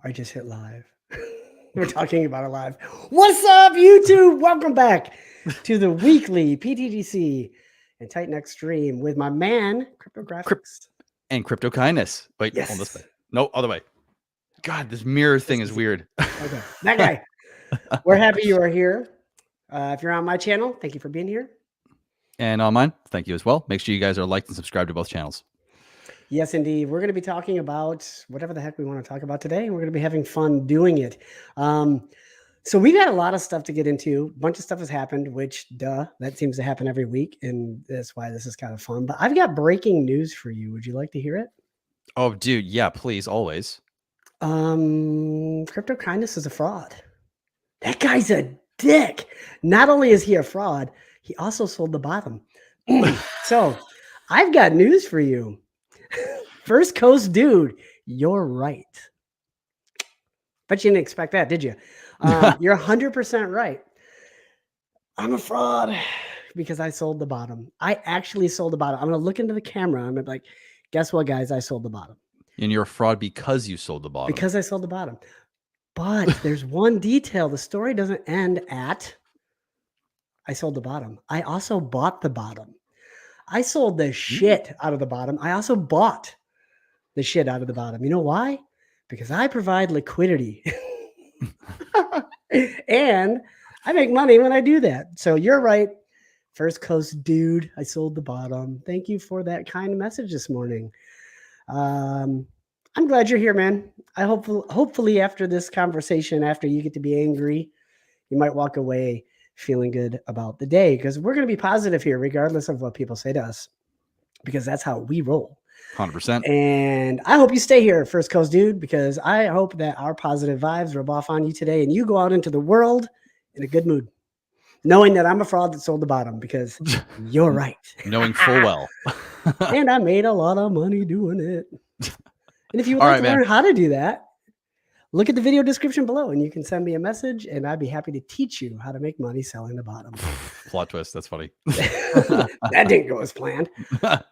I just hit live. We're talking about it live. What's up, YouTube? Welcome back to the weekly PTGC and TitanX stream with my man, Cryptographics. And Crypto Kindness. Wait, Yes. hold this way. No, other way. God, this mirror thing is weird. Okay, that guy. We're happy you are here. If you're on my channel, thank you for being here. And on mine, thank you as well. Make sure you guys are liked and subscribed to both channels. Yes, indeed. We're going to be talking about whatever the heck we want to talk about today. We're going to be having fun doing it. So we've got a lot of stuff to get into. A bunch of stuff has happened, which, that seems to happen every week. And that's why this is kind of fun. But I've got breaking news for you. Would you like to hear it? Oh, dude. Yeah, please. Always. Crypto Kindness is a fraud. That guy's a dick. Not only is he a fraud, he also sold the bottom. So I've got news for you. First Coast dude, you're right. Bet you didn't expect that, did you? You're 100% right. I'm a fraud because I sold the bottom. I actually sold the bottom. I'm going to look into the camera. I'm going to be like, guess what, guys? I sold the bottom. And you're a fraud because you sold the bottom. Because I sold the bottom. But there's one detail. The story doesn't end at I sold the bottom. I also bought the bottom. I sold the shit out of the bottom. I also bought the shit out of the bottom. You know why? Because I provide liquidity. And I make money when I do that. So you're right. First Coast dude, I sold the bottom. Thank you for that kind message this morning. I'm glad you're here, man. I hopefully after this conversation, after you get to be angry, you might walk away feeling good about the day, because we're going to be positive here, regardless of what people say to us, because that's how we roll. 100%. And I hope you stay here, First Coast dude, because I hope that our positive vibes rub off on you today and you go out into the world in a good mood, knowing that I'm a fraud that sold the bottom, because you're right. Knowing full well. And I made a lot of money doing it. And if you would like to learn how to do that, look at the video description below and you can send me a message and I'd be happy to teach you how to make money selling the bottom. Plot twist. That's funny. That didn't go as planned. But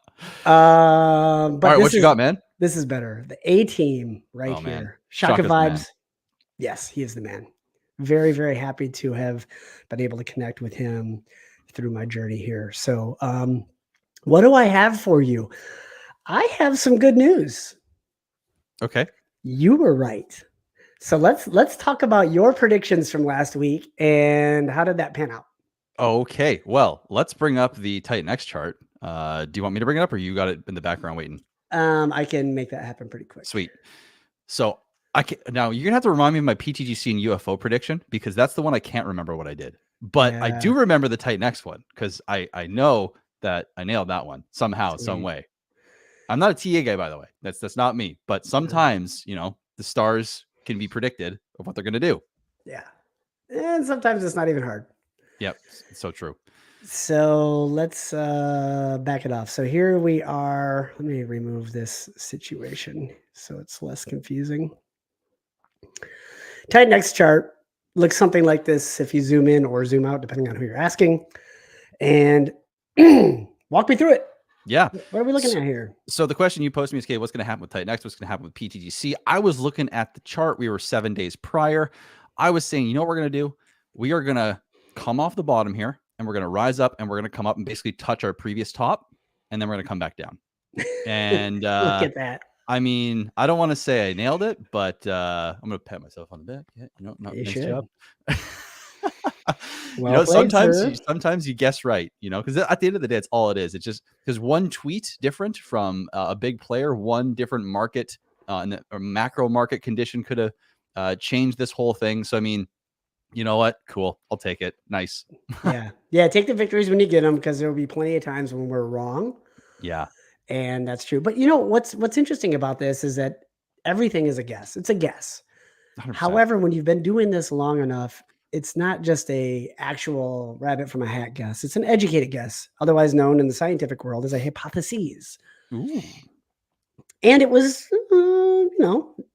all right, what you got, man? This is better. The A team right here. Man. Shaka Vibes. Yes, he is the man. Very, very happy to have been able to connect with him through my journey here. So what do I have for you? I have some good news. Okay. You were right. So let's talk about your predictions from last week and how did that pan out? Okay. Well, let's bring up the TitanX chart. Do you want me to bring it up, or you got it in the background waiting? I can make that happen pretty quick. Sweet. So now you're gonna have to remind me of my PTGC and UFO prediction, because that's the one I can't remember what I did. But I do remember the TitanX one, because I know that I nailed that one somehow, some way. I'm not a TA guy, by the way. That's not me. But sometimes, the stars can be predicted of what they're going to do. Yeah. And sometimes it's not even hard. Yep. It's so true. So let's back it off. So here we are. Let me remove this situation so it's less confusing. TitanX chart looks something like this if you zoom in or zoom out, depending on who you're asking. And walk me through it. Yeah. What are we looking at here? So the question you posed me is, okay, what's going to happen with TitanX? What's going to happen with PTGC? I was looking at the chart. We were 7 days prior. I was saying, you know what we're going to do? We are going to come off the bottom here, and we're going to rise up, and we're going to come up and basically touch our previous top, and then we're going to come back down. And look at that. I mean, I don't want to say I nailed it, but I'm going to pat myself on the back. Yeah, nice job. Well sometimes you guess right, because at the end of the day, it's all it is. It's just because one tweet different from a big player, one different market and a macro market condition could have changed this whole thing. So, I mean, you know what? Cool. I'll take it. Nice. Yeah. Take the victories when you get them, because there will be plenty of times when we're wrong. Yeah. And that's true. But what's interesting about this is that everything is a guess. It's a guess. 100%. However, when you've been doing this long enough, it's not just a actual rabbit from a hat guess. It's an educated guess, otherwise known in the scientific world as a hypothesis. Ooh. And it was,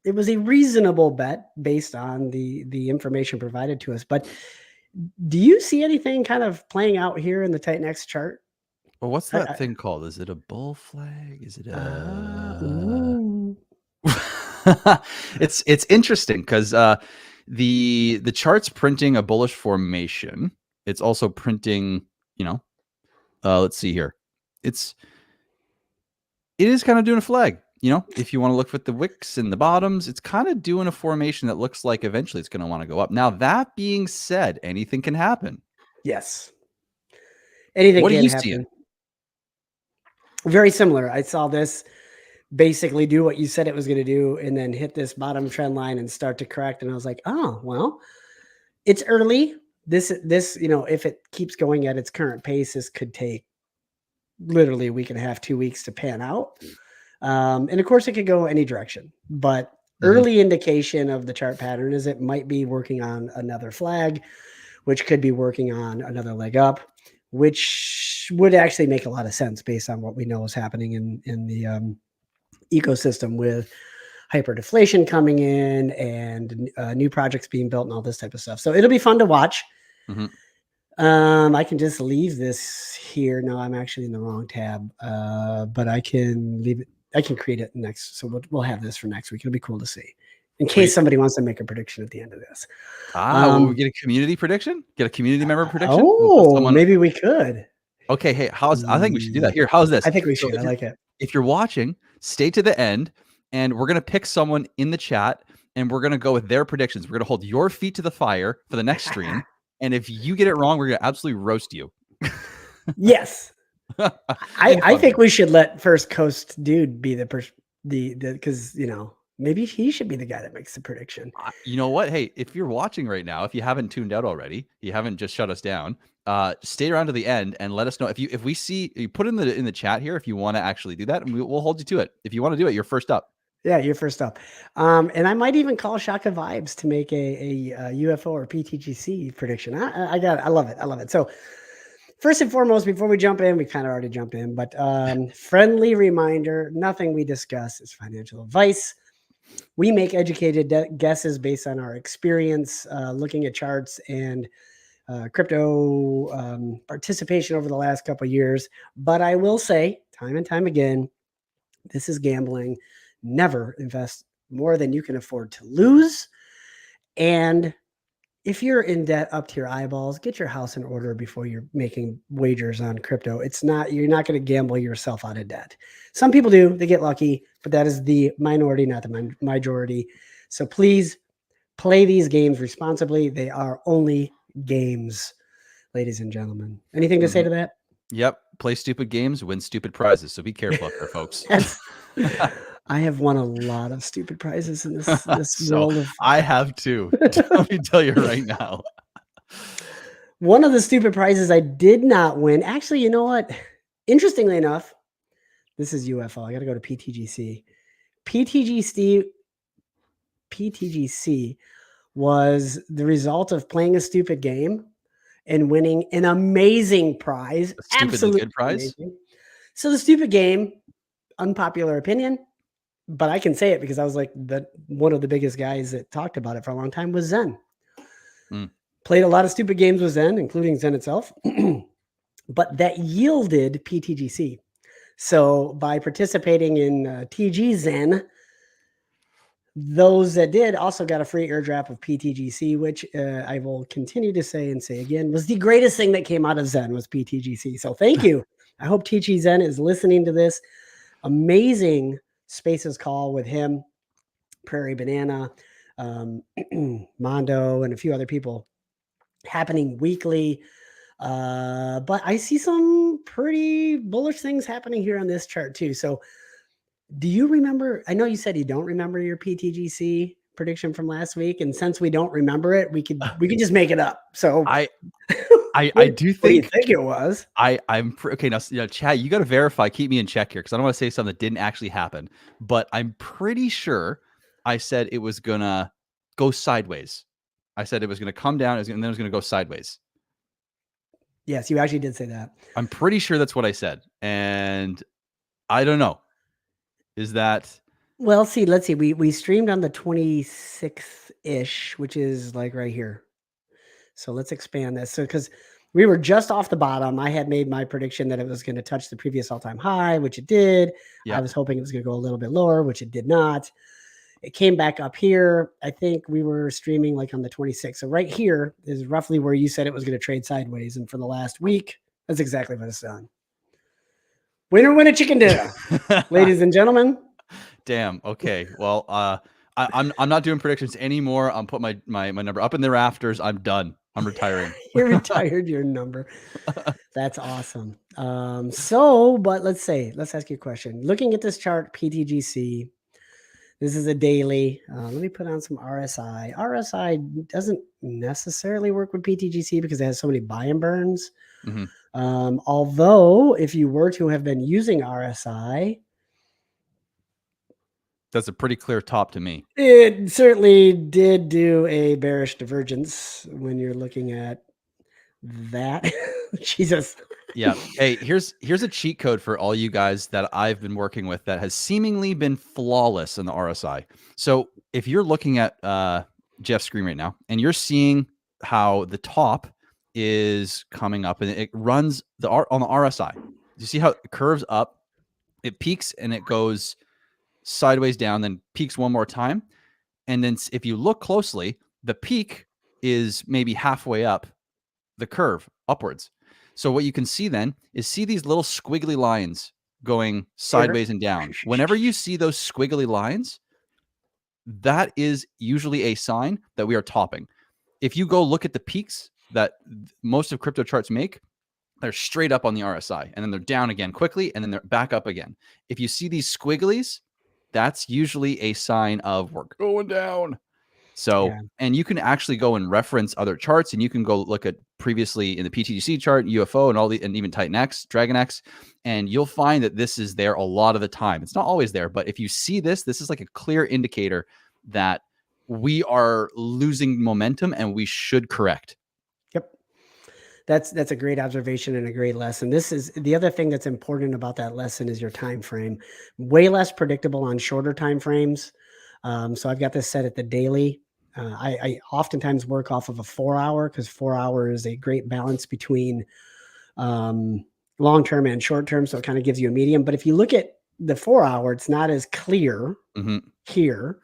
it was a reasonable bet based on the information provided to us. But do you see anything kind of playing out here in the TitanX chart? Well, what's that thing called? Is it a bull flag? Is it a... It's interesting because the chart's printing a bullish formation. It's also printing, let's see here. It is kind of doing a flag. If you want to look at the wicks and the bottoms, it's kind of doing a formation that looks like eventually it's going to want to go up. Now, that being said, anything can happen. Yes. Anything can happen. Seeing? Very similar. I saw this basically do what you said it was going to do and then hit this bottom trend line and start to correct. And I was like, oh, well, it's early. This, if it keeps going at its current pace, this could take literally a week and a half, 2 weeks to pan out. And of course it could go any direction, but early indication of the chart pattern is it might be working on another flag, which could be working on another leg up, which would actually make a lot of sense based on what we know is happening in the ecosystem with hyperdeflation coming in and new projects being built and all this type of stuff. So it'll be fun to watch. I can just leave this here. No, I'm actually in the wrong tab, but I can leave it. I can create it next. So we'll have this for next week. It'll be cool to see in case somebody wants to make a prediction at the end of this. Will we get a community prediction? Get a community member prediction? Maybe we could. Okay. Hey, I think we should do that here. How's this? I think we should. I like it. If you're watching, stay to the end and we're going to pick someone in the chat and we're going to go with their predictions. We're going to hold your feet to the fire for the next stream. And if you get it wrong, we're going to absolutely roast you. Yes. I think we should let First Coast Dude be because, maybe he should be the guy that makes the prediction. You know what? Hey, if you're watching right now, if you haven't tuned out already, you haven't just shut us down, stay around to the end and let us know. If we see, you put in the chat here, if you want to actually do that, and we'll hold you to it. If you want to do it, you're first up. Yeah, you're first up. And I might even call Shaka Vibes to make a UFO or PTGC prediction. I love it. I love it. So first and foremost, before we jump in, we kind of already jump in, but friendly reminder, nothing we discuss is financial advice. We make educated guesses based on our experience looking at charts and crypto participation over the last couple of years. But I will say time and time again, this is gambling. Never invest more than you can afford to lose. And if you're in debt up to your eyeballs, get your house in order before you're making wagers on crypto. You're not going to gamble yourself out of debt. Some people do, they get lucky, but that is the minority, not the majority. So please play these games responsibly. They are only games, ladies and gentlemen. Anything to say to that? Yep. Play stupid games, win stupid prizes. So be careful out there, folks. I have won a lot of stupid prizes in this world of. I have too. Let me tell you right now. One of the stupid prizes I did not win. Actually, you know what? Interestingly enough, this is UFO. I got to go to PTGC. PTGC was the result of playing a stupid game and winning an amazing prize. Absolutely good prize. Amazing. So the stupid game, unpopular opinion, but I can say it because I was like one of the biggest guys that talked about it for a long time was Zen. Played a lot of stupid games with Zen, including Zen itself, but that yielded PTGC. So by participating in TG Zen, those that did also got a free airdrop of PTGC, which I will continue to say and say again was the greatest thing that came out of Zen was PTGC. So thank you. I hope TG Zen is listening to this. Amazing Spaces call with him, Prairie Banana, Mondo, and a few other people happening weekly. But I see some pretty bullish things happening here on this chart too. So do you remember? I know you said you don't remember your PTGC prediction from last week. And since we don't remember it, we could just make it up. So I do think, what do you think it was? I'm okay now. Chad, you got to verify. Keep me in check here because I don't want to say something that didn't actually happen. But I'm pretty sure I said it was gonna go sideways. I said it was gonna come down, and then it was gonna go sideways. Yes, you actually did say that. I'm pretty sure that's what I said, and I don't know. Is that? Well, let's see. We streamed on the 26th ish, which is like right here. So let's expand this. So because we were just off the bottom, I had made my prediction that it was going to touch the previous all-time high, which it did. Yep. I was hoping it was going to go a little bit lower, which it did not. It came back up here. I think we were streaming like on the 26th. So right here is roughly where you said it was going to trade sideways. And for the last week, that's exactly what it's done. Winner, winner, chicken dinner, ladies and gentlemen. Damn. Okay. Well, I'm not doing predictions anymore. I'm putting my number up in the rafters. I'm done. I'm retiring. You retired your number. That's awesome. But let's ask you a question. Looking at this chart, PTGC, this is a daily. Let me put on some RSI. RSI doesn't necessarily work with PTGC because it has so many buy and burns. Mm-hmm. Although if you were to have been using RSI, that's a pretty clear top to me. It certainly did do a bearish divergence when you're looking at that. Jesus. Yeah. Hey, here's a cheat code for all you guys that I've been working with that has seemingly been flawless in the RSI. So if you're looking at Jeff's screen right now and you're seeing how the top is coming up and it runs on the RSI, you see how it curves up, it peaks and it goes sideways down, then peaks one more time. And then if you look closely, the peak is maybe halfway up the curve upwards. So what you can see then is these little squiggly lines going sideways and down. Whenever you see those squiggly lines, that is usually a sign that we are topping. If you go look at the peaks that most of crypto charts make, they're straight up on the RSI and then they're down again quickly and then they're back up again. If you see these squigglies, that's usually a sign of we're going down. So, yeah. And you can actually go and reference other charts and you can go look at previously in the PTGC chart, UFO and even TitanX, DragonX, and you'll find that this is there a lot of the time. It's not always there, but if you see this is like a clear indicator that we are losing momentum and we should correct. Yep. That's a great observation and a great lesson. This is the other thing that's important about that lesson is your time frame. Way less predictable on shorter time frames. So I've got this set at the daily. I oftentimes work off of a 4 hour because 4 hour is a great balance between long-term and short-term. So it kind of gives you a medium. But if you look at the 4 hour, it's not as clear here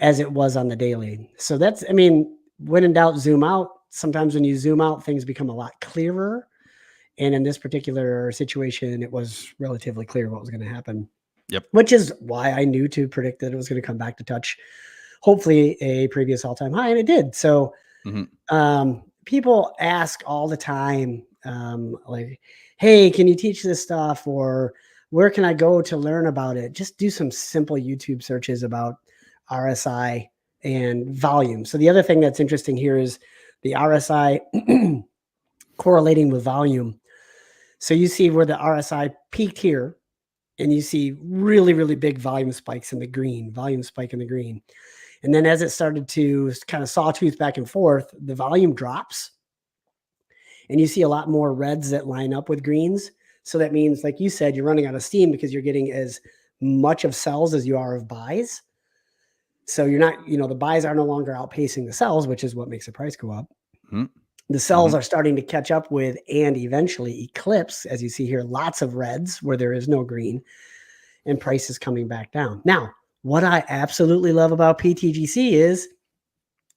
as it was on the daily. So that's, I mean, when in doubt, zoom out. Sometimes when you zoom out, things become a lot clearer. And in this particular situation, it was relatively clear what was going to happen. Yep. Which is why I knew to predict that it was going to come back to touch, hopefully, a previous all-time high, and it did. So people ask all the time, like, hey, can you teach this stuff? Or where can I go to learn about it? Just do some simple YouTube searches about RSI and volume. So the other thing that's interesting here is the RSI correlating with volume. So you see where the RSI peaked here, and you see really, really big volume spikes in the green, volume spike in the green. And then as it started to kind of sawtooth back and forth, the volume drops. And you see a lot more reds that line up with greens. So that means, like you said, you're running out of steam because you're getting as much of sells as you are of buys. So you're not, the buys are no longer outpacing the sells, which is what makes the price go up. The sells are starting to catch up with and eventually eclipse, as you see here, lots of reds where there is no green, and price is coming back down. Now, what I absolutely love about PTGC is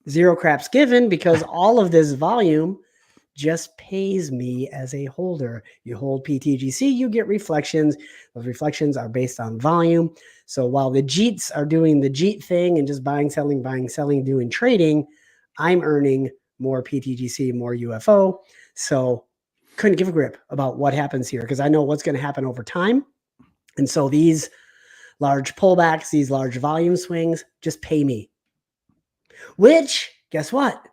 zero craps given, because all of this volume just pays me as a holder. You hold PTGC, you get reflections. Those reflections are based on volume. So while the JEETs are doing the JEET thing and just buying, selling, doing trading, I'm earning more PTGC, more UFO. So couldn't give a grip about what happens here because I know what's going to happen over time. And so these large pullbacks, these large volume swings just pay me. Which, guess what?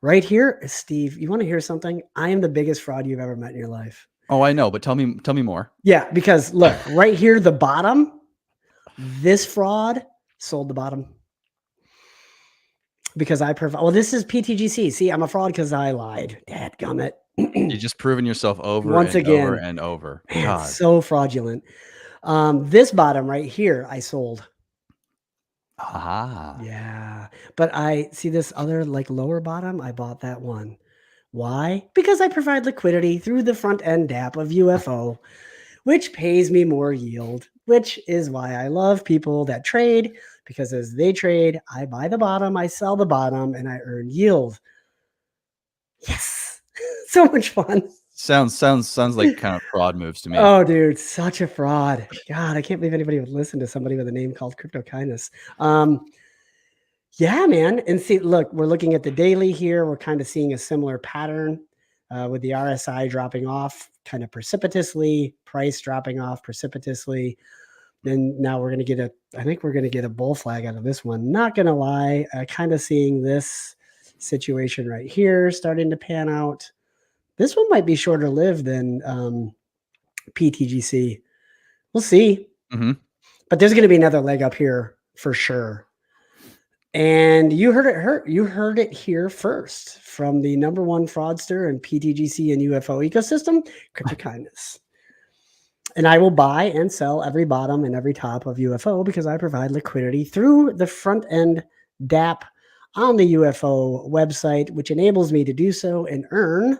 Right here, Steve, you want to hear something? I am the biggest fraud you've ever met in your life. Oh, I know, but tell me more. Yeah, because look, right here, the bottom, this fraud sold the bottom. Because I provide, well, this is PTGC. See, I'm a fraud because I lied. Dadgummit. You're just proving yourself over once and again, over and over. God. So fraudulent. This bottom right here, I sold. Ah. Yeah. But I see this other like lower bottom. I bought that one. Why? Because I provide liquidity through the front end DApp of UFO, which pays me more yield, which is why I love people that trade, because as they trade, I buy the bottom, I sell the bottom, and I earn yield. Yes. So much fun. Sounds like kind of fraud moves to me. Oh, dude, such a fraud. God, I can't believe anybody would listen to somebody with a name called Crypto Kindness. Yeah, man. And see, look, we're looking at the daily here. We're kind of seeing a similar pattern with the RSI dropping off kind of precipitously, price dropping off precipitously. Then now we're going to get I think we're going to get a bull flag out of this one. Not going to lie, kind of seeing this situation right here starting to pan out. This one might be shorter lived than PTGC. We'll see. Mm-hmm. But there's going to be another leg up here for sure. And you heard it here first from the #1 fraudster in PTGC and UFO ecosystem, Crypto Kindness. And I will buy and sell every bottom and every top of UFO because I provide liquidity through the front end DApp on the UFO website, which enables me to do so and earn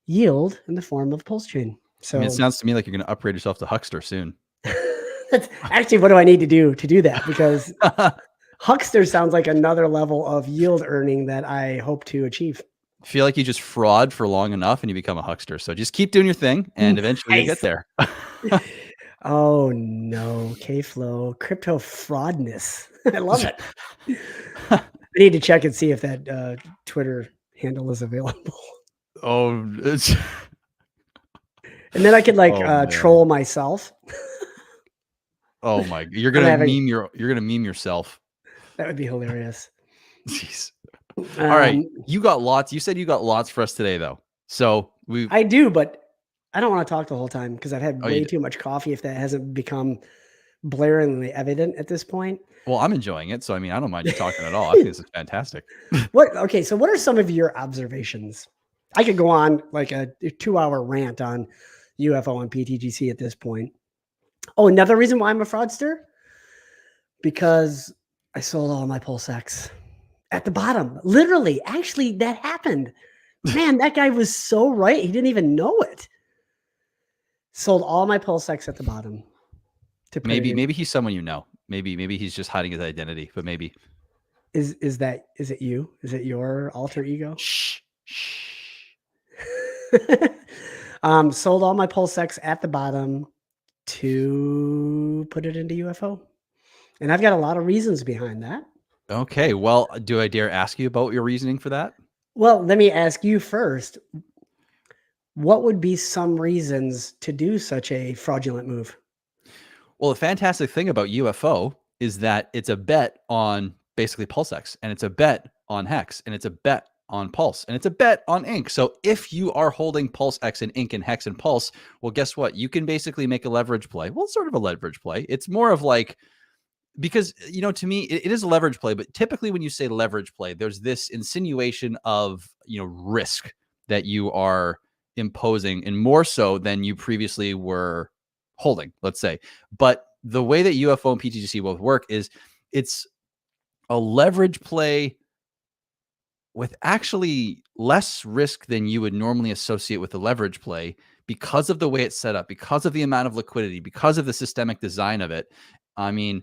yield in the form of Pulse Chain. So I mean, it sounds to me like you're going to upgrade yourself to Huckster soon. That's actually, what do I need to do to do that? Because Huckster sounds like another level of yield earning that I hope to achieve. I feel like you just fraud for long enough and you become a huckster. So just keep doing your thing and eventually you get there. Oh no, K-Flow, crypto fraudness. I love it. I need to check and see if that Twitter handle is available. Oh, and then I could troll myself. Oh my! You're gonna meme yourself. That would be hilarious. Jeez. All right, you got lots. You said you got lots for us today, though. So I do, but I don't want to talk the whole time because I've had way too much coffee. If that hasn't become blaringly evident at this point. Well, I'm enjoying it, so I mean, I don't mind you talking at all. I think this is fantastic. Okay, so what are some of your observations? I could go on like a 2-hour rant on UFO and PTGC at this point. Oh, another reason why I'm a fraudster? Because I sold all my PulseX at the bottom. Literally, actually, that happened. Man, that guy was so right. He didn't even know it. Sold all my PulseX at the bottom. Maybe he's someone you know. Maybe he's just hiding his identity, but maybe. Is it you? Is it your alter ego? Shh. Sold all my PulseX at the bottom to put it into UFO. And I've got a lot of reasons behind that. Okay. Well, do I dare ask you about your reasoning for that? Well, let me ask you first. What would be some reasons to do such a fraudulent move? Well, the fantastic thing about UFO is that it's a bet on basically PulseX, and it's a bet on Hex, and it's a bet on Pulse, and it's a bet on Ink. So if you are holding PulseX and Ink and Hex and Pulse, well, guess what? You can basically make a leverage play. Well, it's sort of a leverage play. It's more of like, because, to me, it is a leverage play, but typically when you say leverage play, there's this insinuation of, risk that you are imposing, and more so than you previously were holding, let's say. But the way that UFO and PTGC both work is it's a leverage play with actually less risk than you would normally associate with a leverage play because of the way it's set up, because of the amount of liquidity, because of the systemic design of it. I mean,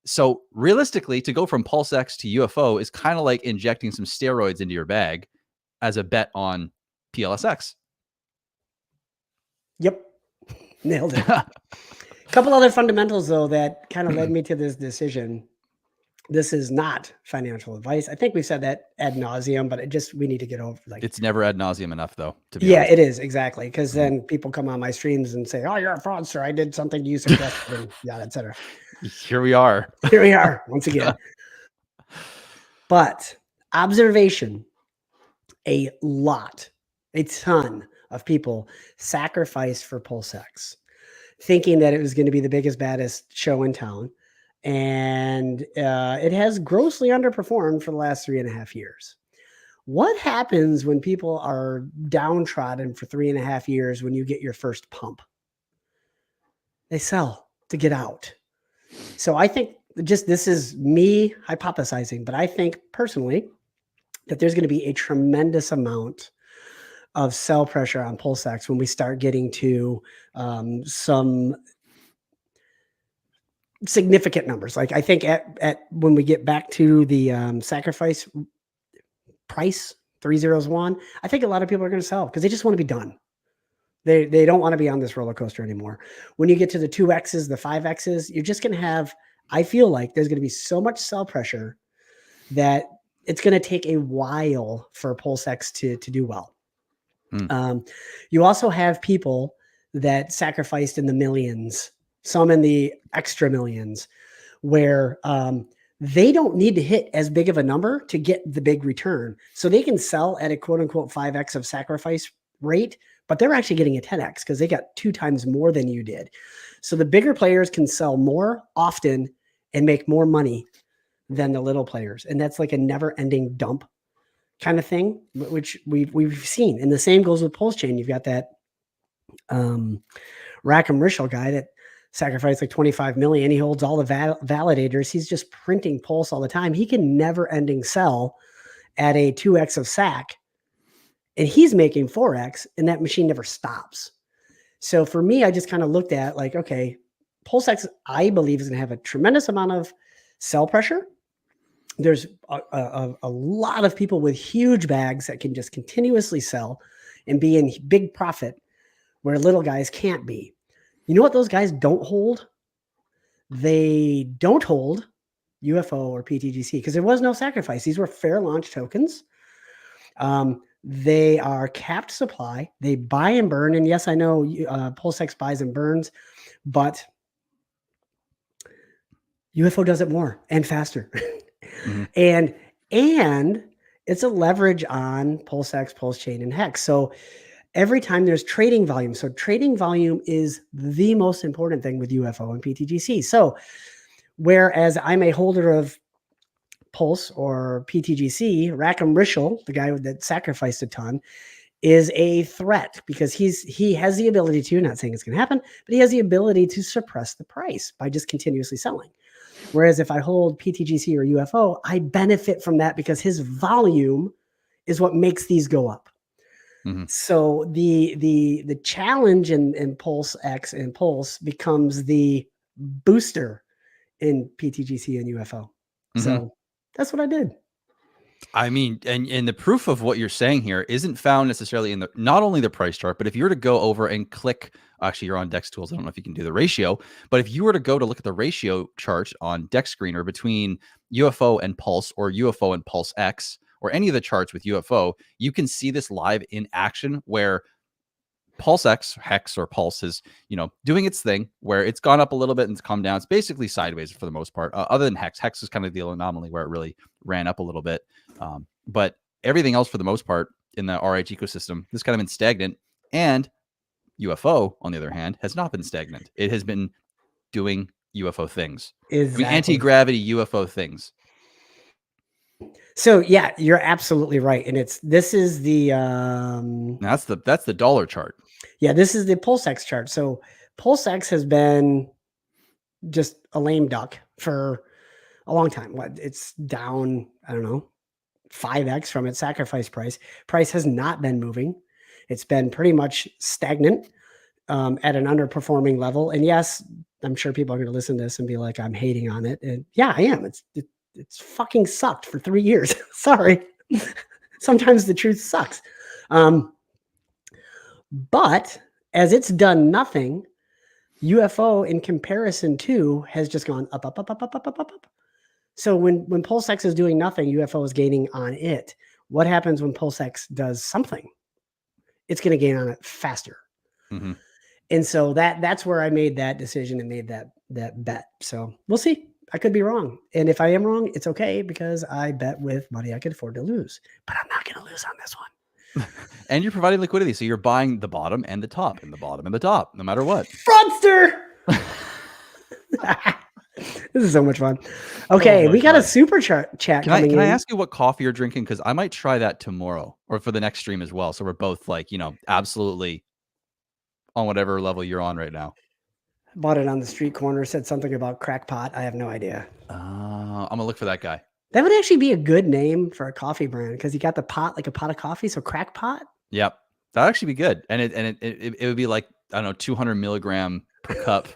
so realistically, to go from PulseX to UFO is kind of like injecting some steroids into your bag as a bet on PLSX. Yep. Nailed it. A couple other fundamentals, though, that kind of led me to this decision. This is not financial advice. I think we've said that ad nauseum, but we need to get over it's never ad nauseum enough, though, to be honest. It is, exactly. Because then people come on my streams and say, oh, you're a fraudster. I did something you suggested, and yada, et cetera. Here we are. Here we are once again. But observation, a ton of people sacrificed for PulseX, thinking that it was going to be the biggest, baddest show in town. And it has grossly underperformed for the last 3.5 years. What happens when people are downtrodden for 3.5 years when you get your first pump? They sell to get out. So I think this is me hypothesizing, but I think personally that there's going to be a tremendous amount of sell pressure on PulseX when we start getting to some significant numbers. Like I think at when we get back to the sacrifice price 301, I think a lot of people are going to sell because they just want to be done. They don't want to be on this roller coaster anymore. When you get to the 2Xs, the 5Xs, you're just going to have, I feel like there's going to be so much sell pressure that it's going to take a while for PulseX to do well. You also have people that sacrificed in the millions, some in the extra millions, where they don't need to hit as big of a number to get the big return. So they can sell at a quote unquote 5X of sacrifice rate, but they're actually getting a 10X because they got 2 times more than you did. So the bigger players can sell more often and make more money than the little players. And that's like a never ending dump kind of thing, which we've seen. And the same goes with Pulse Chain. You've got that Rackham Rishel guy that sacrificed like 25 million. He holds all the validators. He's just printing Pulse all the time. He can never ending sell at a 2X of SAC, and he's making 4X, and that machine never stops. So for me, I just kind of looked at like, okay, PulseX, I believe, is going to have a tremendous amount of sell pressure. There's a lot of people with huge bags that can just continuously sell and be in big profit where little guys can't be. You know what those guys don't hold? They don't hold UFO or PTGC because there was no sacrifice. These were fair launch tokens. They are capped supply. They buy and burn. And yes, I know PulseX buys and burns, but UFO does it more and faster. And it's a leverage on PulseX, Pulse Chain, and Hex. So every time there's trading volume. So trading volume is the most important thing with UFO and PTGC. So whereas I'm a holder of Pulse or PTGC, Rackham Rishel, the guy that sacrificed a ton, is a threat because he has the ability to, not saying it's going to happen, but he has the ability to suppress the price by just continuously selling. Whereas if I hold PTGC or UFO, I benefit from that because his volume is what makes these go up. So the challenge in PulseX and Pulse becomes the booster in PTGC and UFO. So that's what I did. I mean, and the proof of what you're saying here isn't found necessarily in not only the price chart, but if you were to go over and click, actually you're on Dex Tools, I don't know if you can do the ratio, but if you were to go to look at the ratio chart on Dex Screener between UFO and Pulse or UFO and PulseX or any of the charts with UFO, you can see this live in action where PulseX, Hex, or Pulse is, doing its thing where it's gone up a little bit and it's come down. It's basically sideways for the most part, other than Hex. Hex is kind of the anomaly where it really ran up a little bit. But everything else for the most part in the RH ecosystem has kind of been stagnant. And UFO, on the other hand, has not been stagnant. It has been doing UFO things. Exactly. Anti-gravity UFO things. So yeah, you're absolutely right. And this is the that's the dollar chart. Yeah, this is the PulseX chart. So PulseX has been just a lame duck for a long time. It's down, I don't know, 5X from its sacrifice price. Price has not been moving. It's been pretty much stagnant at an underperforming level. And yes, I'm sure people are going to listen to this and be like, I'm hating on it. And yeah, I am. It's fucking sucked for 3 years. Sorry. Sometimes the truth sucks. But as it's done nothing, UFO in comparison to has just gone up, up, up, up, up, up, up, up, up. So when PulseX is doing nothing, UFO is gaining on it. What happens when PulseX does something? It's going to gain on it faster. And so that's where I made that decision and made that bet. So we'll see. I could be wrong. And if I am wrong, it's okay because I bet with money I could afford to lose. But I'm not going to lose on this one. And you're providing liquidity. So you're buying the bottom and the top and the bottom and the top, no matter what. Fraudster! This is so much fun. Okay, we got a super chat coming in. Can I ask you what coffee you're drinking? Because I might try that tomorrow or for the next stream as well. So we're both like, absolutely on whatever level you're on right now. Bought it on the street corner, said something about crackpot. I have no idea. I'm going to look for that guy. That would actually be a good name for a coffee brand because you got the pot, like a pot of coffee. So crackpot. Yep. That'd actually be good. And it would be like, I don't know, 200 milligram per cup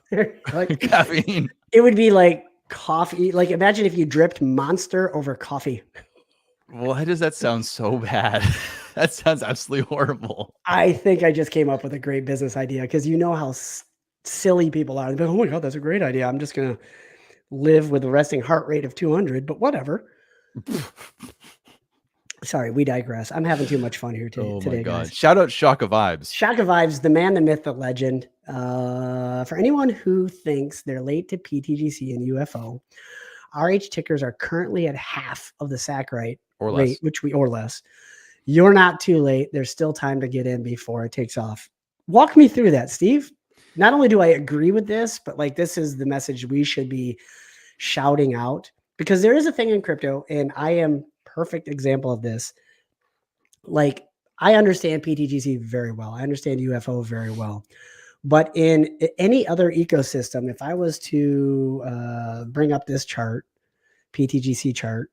Like, caffeine. it would be like coffee. Like imagine if you dripped Monster over coffee. Why does that sound so bad? That sounds absolutely horrible. I think I just came up with a great business idea because you know how silly people are. They're like, oh my God, that's a great idea. I'm just going to live with a resting heart rate of 200, but whatever. Sorry, we digress. I'm having too much fun here today, God. guys. Shout out Shaka Vibes. Shaka Vibes, the man, the myth, the legend. For anyone who thinks they're late to PTGC and UFO, RH tickers are currently at half of the SAC rate, or less. Or less. You're not too late. There's still time to get in before it takes off. Walk me through that, Steve. Not only do I agree with this, but like this is the message we should be shouting out, because there is a thing in crypto, and I am perfect example of this. Like I understand PTGC very well. I understand UFO very well. But in any other ecosystem, if I was to bring up this chart, PTGC chart.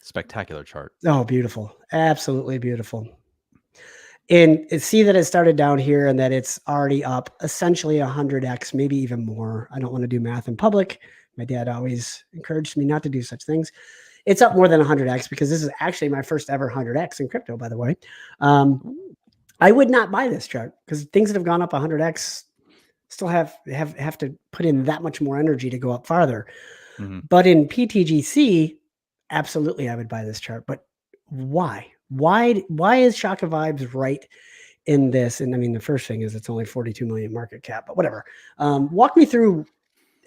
Spectacular chart. Oh, beautiful. Absolutely beautiful. And see that it started down here and that it's already up essentially 100x, maybe even more. I don't want to do math in public. My dad always encouraged me not to do such things. It's up more than 100x because this is actually my first ever 100x in crypto, by the way. I would not buy this chart because things that have gone up 100x still have to put in that much more energy to go up farther. Mm-hmm. But in PTGC, absolutely, I would buy this chart. But why? Why is Shaka Vibes right in this? And I mean, the first thing is it's only 42 million market cap, but whatever. Walk me through.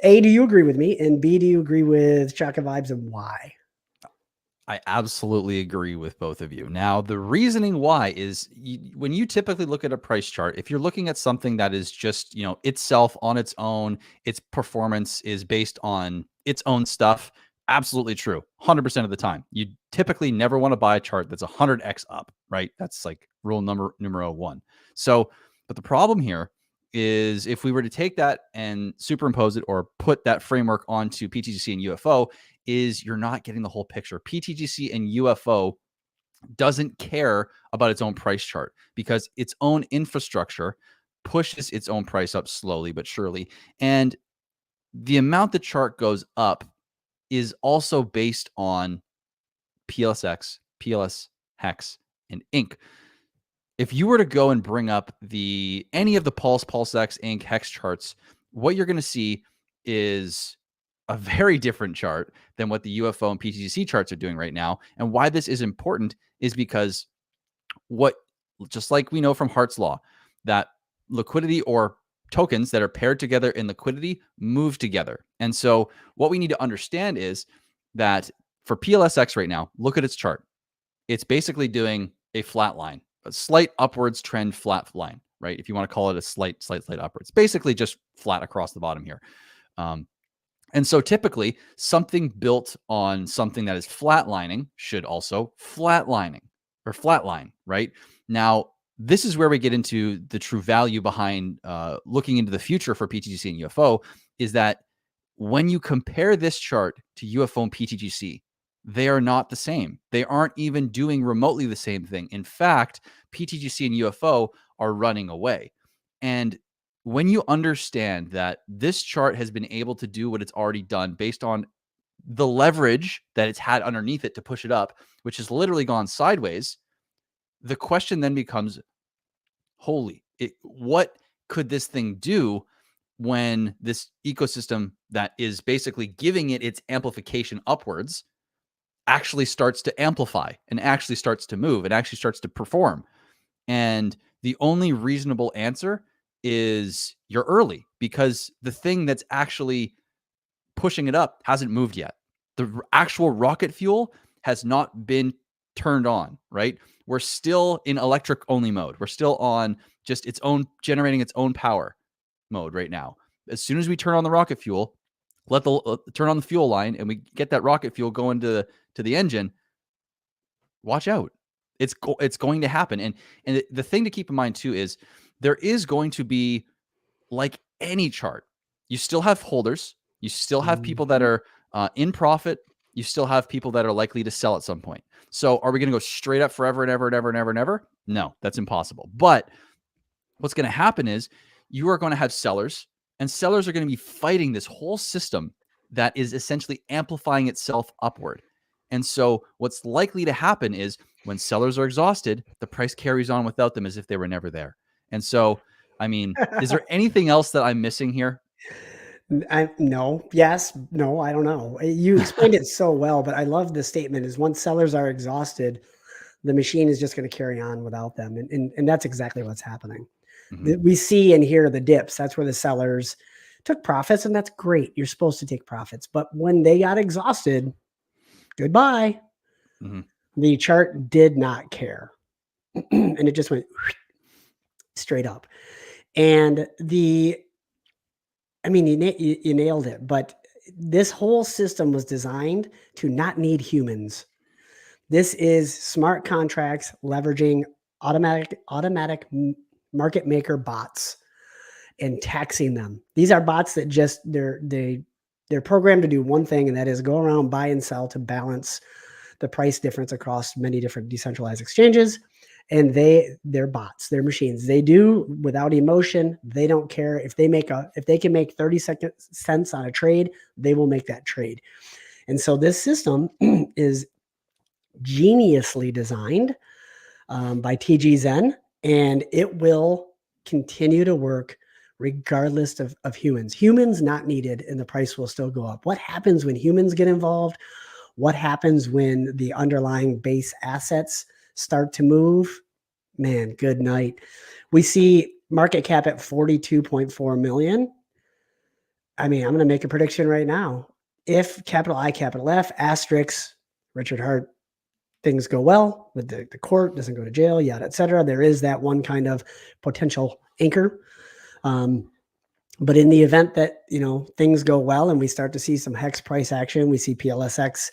A, do you agree with me? And B, do you agree with Shaka Vibes, and why? I absolutely agree with both of you. Now, the reasoning why is when you typically look at a price chart, if you're looking at something that is just, itself on its own, its performance is based on its own stuff, absolutely true. 100% of the time. You typically never want to buy a chart that's 100x up, right? That's like rule numero one. So, but the problem here is if we were to take that and superimpose it or put that framework onto PTGC and UFO, is you're not getting the whole picture. PTGC and UFO doesn't care about its own price chart because its own infrastructure pushes its own price up slowly but surely. And the amount the chart goes up is also based on PLSX, PLS, Hex, and Inc. If you were to go and bring up any of the PulseX, Inc, Hex charts, what you're going to see is a very different chart than what the UFO and PTGC charts are doing right now. And why this is important is because just like we know from Hart's Law, that liquidity or tokens that are paired together in liquidity move together. And so what we need to understand is that for PLSX right now, look at its chart. It's basically doing a flat line, a slight upwards trend flat line, right? If you want to call it a slight upwards, basically just flat across the bottom here. And so typically something built on something that is flatlining should also flatline, right? Now, this is where we get into the true value behind looking into the future for PTGC and UFO, is that when you compare this chart to UFO and PTGC, they are not the same. They aren't even doing remotely the same thing. In fact, PTGC and UFO are running away. And when you understand that this chart has been able to do what it's already done based on the leverage that it's had underneath it to push it up, which has literally gone sideways, the question then becomes, what could this thing do when this ecosystem that is basically giving it its amplification upwards actually starts to amplify and actually starts to move and actually starts to perform? And the only reasonable answer is you're early, because the thing that's actually pushing it up hasn't moved yet. The actual rocket fuel has not been turned on, right? We're still in electric only mode. We're still on just generating its own power mode right now. As soon as we turn on the rocket fuel, turn on the fuel line, and we get that rocket fuel going to the engine, watch out. It's going to happen. And the thing to keep in mind too is there is going to be, like any chart, you still have holders, you still have people that are in profit, you still have people that are likely to sell at some point. So are we going to go straight up forever and ever and ever and ever and ever? No, that's impossible. But what's going to happen is you are going to have sellers And sellers are going to be fighting this whole system that is essentially amplifying itself upward. And so what's likely to happen is when sellers are exhausted, the price carries on without them as if they were never there. And so, I mean, is there anything else that I'm missing here? No, yes, no, I don't know. You explained it so well, but I love the statement is once sellers are exhausted, the machine is just going to carry on without them. And that's exactly what's happening. We see and hear the dips. That's where the sellers took profits, and that's great. You're supposed to take profits. But when they got exhausted, goodbye. The chart did not care. And it just went straight up. And I mean, you nailed it. But this whole system was designed to not need humans. This is smart contracts leveraging automatic market maker bots and taxing them. These are bots that just they're programmed to do one thing, and that is go around, buy and sell to balance the price difference across many different decentralized exchanges. And they're bots, they're machines. They do without emotion. They don't care if they can make 30 cents on a trade, they will make that trade. And so this system is geniusly designed by TG Zen, and it will continue to work regardless of humans. Humans not needed, and the price will still go up. What happens when humans get involved? What happens when the underlying base assets start to move? Man, good night. We see market cap at 42.4 million. I mean, I'm going to make a prediction right now. If capital I, capital F, asterisk, Richard Hart, things go well with the court, doesn't go to jail, yada, et cetera, there is that one kind of potential anchor. But in the event that, things go well and we start to see some hex price action, we see PLSX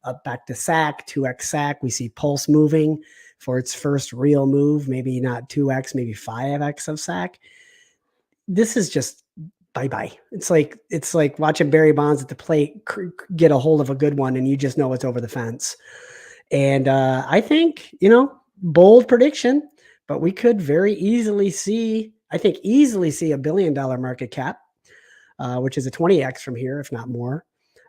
up back to SAC, 2x SAC. We see Pulse moving for its first real move, maybe not 2x, maybe 5x of SAC. This is just bye-bye. It's like watching Barry Bonds at the plate get a hold of a good one, and you just know it's over the fence. And I think, bold prediction, but we could very easily see $1 billion market cap, which is a 20x from here, if not more.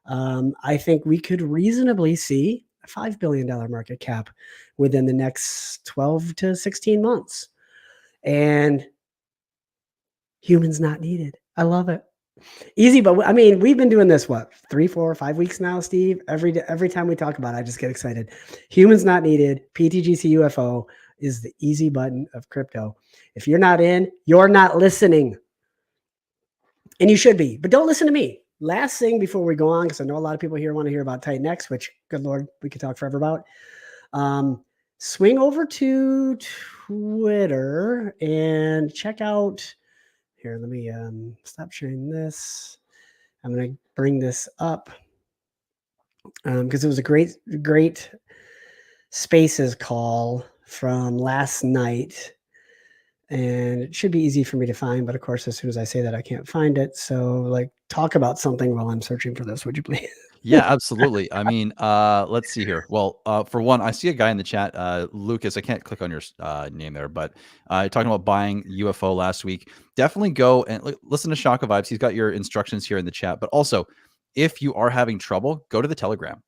I think we could reasonably see a $5 billion market cap within the next 12 to 16 months. And humans not needed. I love it. Easy, but I mean, we've been doing this, 3, 4, 5 weeks now, Steve? Every time we talk about it, I just get excited. Humans not needed. PTGC UFO is the easy button of crypto. If you're not in, you're not listening. And you should be, but don't listen to me. Last thing before we go on, because I know a lot of people here want to hear about TitanX, which, good Lord, we could talk forever about. Swing over to Twitter and check out, here, let me stop sharing this. I'm going to bring this up because it was a great Spaces call from last night. And it should be easy for me to find, but of course, as soon as I say that, I can't find it. So talk about something while I'm searching for this, would you please? Yeah, absolutely. I mean, let's see here. Well, for one, I see a guy in the chat, Lucas. I can't click on your name there, but talking about buying UFO last week. Definitely go and listen to Shaka Vibes. He's got your instructions here in the chat. But also, if you are having trouble, go to the Telegram.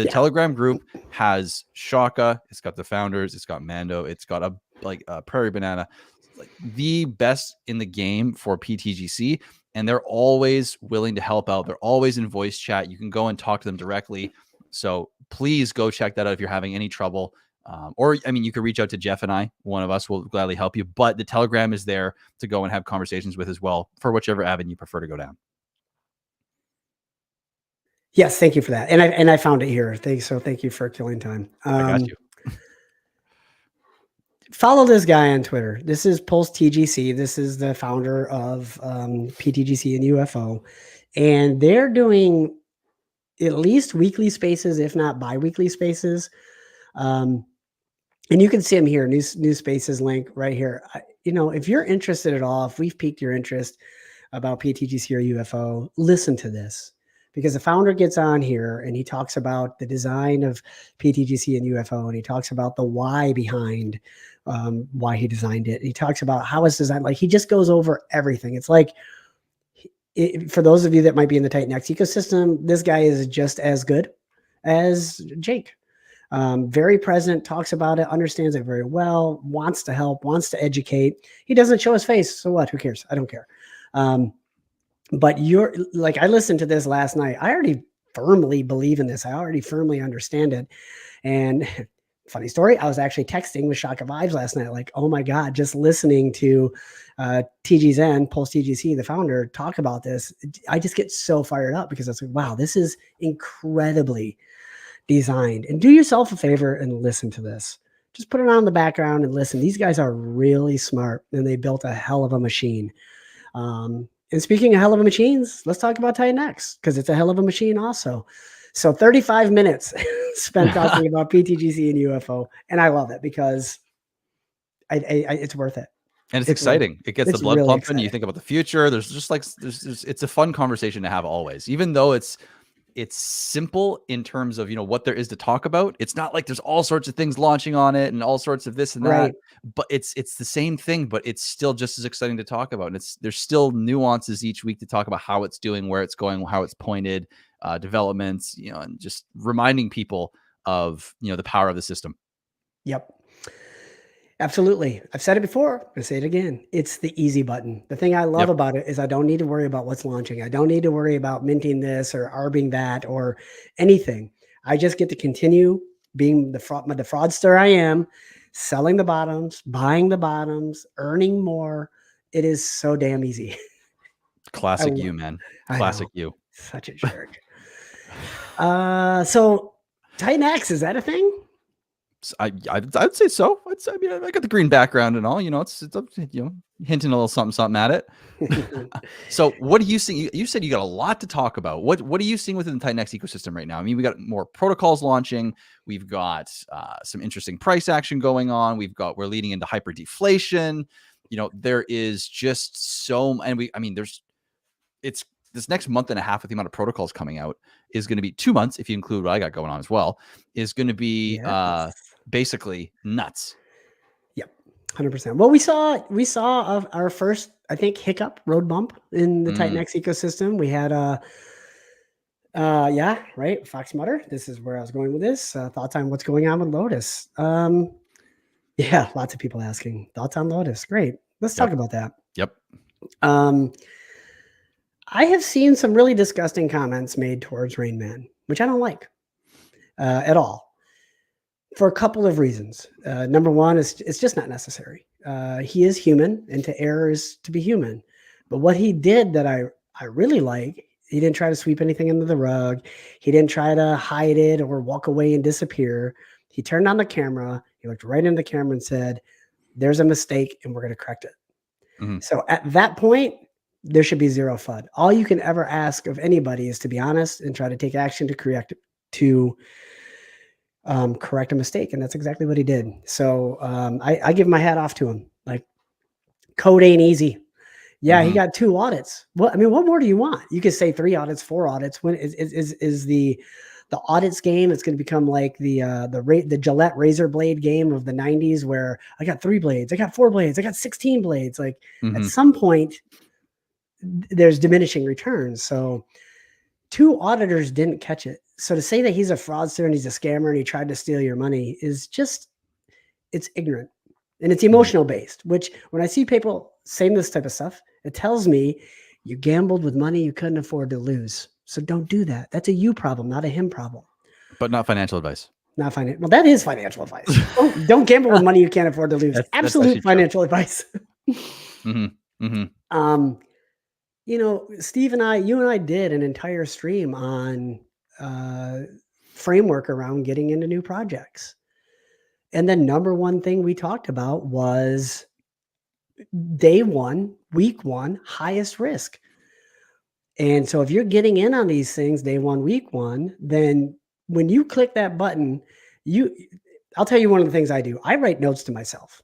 Telegram group has Shaka. It's got the founders. It's got Mando. It's got a Prairie Banana, the best in the game for PTGC. And they're always willing to help out. They're always in voice chat. You can go and talk to them directly. So please go check that out if you're having any trouble. Or, I mean, you can reach out to Jeff and I. One of us will gladly help you. But the Telegram is there to go and have conversations with as well for whichever avenue you prefer to go down. Yes, thank you for that. And I found it here. Thank you for killing time. I got you. Follow this guy on Twitter. This is Pulse TGC. This is the founder of PTGC and UFO. And they're doing at least weekly spaces, if not bi-weekly spaces. And you can see them here, new spaces link right here. If you're interested at all, if we've piqued your interest about PTGC or UFO, listen to this. Because the founder gets on here and he talks about the design of PTGC and UFO, and he talks about the why behind why he designed it. He talks about how it's designed. He just goes over everything. It's like for those of you that might be in the TitanX ecosystem, this guy is just as good as Jake. Very present, talks about it, understands it very well, wants to help, wants to educate. He doesn't show his face. So what? Who cares? I don't care. But you're like, I listened to this last night. I already firmly believe in this. I already firmly understand it. And funny story, I was actually texting with Shaka Vibes last night, like, oh my God, just listening to TGZen, PulseTGC, the founder, talk about this. I just get so fired up because it's like, wow, this is incredibly designed. And do yourself a favor and listen to this. Just put it on in the background and listen. These guys are really smart and they built a hell of a machine. And speaking of hell of a machines, let's talk about TitanX because it's a hell of a machine also. So 35 minutes spent talking about PTGC and UFO. And I love it because it's worth it. And it's exciting. It gets the blood really pumping. Exciting. You think about the future. There's just like, it's a fun conversation to have always, even though it's simple in terms of, what there is to talk about. It's not like there's all sorts of things launching on it and all sorts of this and that, but it's the same thing, but it's still just as exciting to talk about. And there's still nuances each week to talk about how it's doing, where it's going, how it's pointed, developments, and just reminding people of, the power of the system. Yep. Absolutely. I've said it before. I'm going to say it again. It's the easy button. The thing I love about it is I don't need to worry about what's launching. I don't need to worry about minting this or arbing that or anything. I just get to continue being the fraudster I am, selling the bottoms, buying the bottoms, earning more. It is so damn easy. Classic you, man. Classic you. Such a jerk. So TitanX, is that a thing? I'd say so. I got the green background and all, it's hinting a little something at it. So what are you seeing? You said you got a lot to talk about. What are you seeing within the TitanX ecosystem right now? I mean, we got more protocols launching. We've got some interesting price action going on. We're leading into hyper deflation. There is just so, and it's this next month and a half with the amount of protocols coming out is going to be 2 months. If you include what I got going on as well, is going to be basically nuts. Yep. 100%. Well, we saw our first, I think, hiccup road bump in the TitanX ecosystem. We had Fox Mutter. This is where I was going with this. Thoughts on what's going on with Lotus. Lots of people asking thoughts on Lotus. Great. Let's talk about that. Yep. I have seen some really disgusting comments made towards Rain Man, which I don't like at all, for a couple of reasons. Number one is it's just not necessary. He is human, and to err is to be human. But what he did that I really like, he didn't try to sweep anything under the rug. He didn't try to hide it or walk away and disappear. He turned on the camera. He looked right into the camera and said, there's a mistake and we're going to correct it. Mm-hmm. So at that point, there should be zero FUD. All you can ever ask of anybody is to be honest and try to take action to correct a mistake. And that's exactly what he did. So I give my hat off to him. Like, code ain't easy. Yeah, he got 2 audits. Well, I mean, what more do you want? You could say 3 audits, 4 audits. When is the audits game? It's going to become like the Gillette razor blade game of the 90s, where I got 3 blades, I got 4 blades, I got 16 blades. Like at some point, there's diminishing returns. So 2 auditors didn't catch it. So to say that he's a fraudster and he's a scammer and he tried to steal your money is just, it's ignorant and it's emotional based, which when I see people saying this type of stuff, it tells me you gambled with money you couldn't afford to lose. So don't do that. That's a you problem, not a him problem. But not financial advice. Not financial. Well, that is financial advice. Don't gamble with money you can't afford to lose. That's absolute financial advice. Steve and you and I did an entire stream on framework around getting into new projects. And the number one thing we talked about was day 1, week 1, highest risk. And so if you're getting in on these things day 1, week 1, then when you click that button, I'll tell you one of the things I do. I write notes to myself.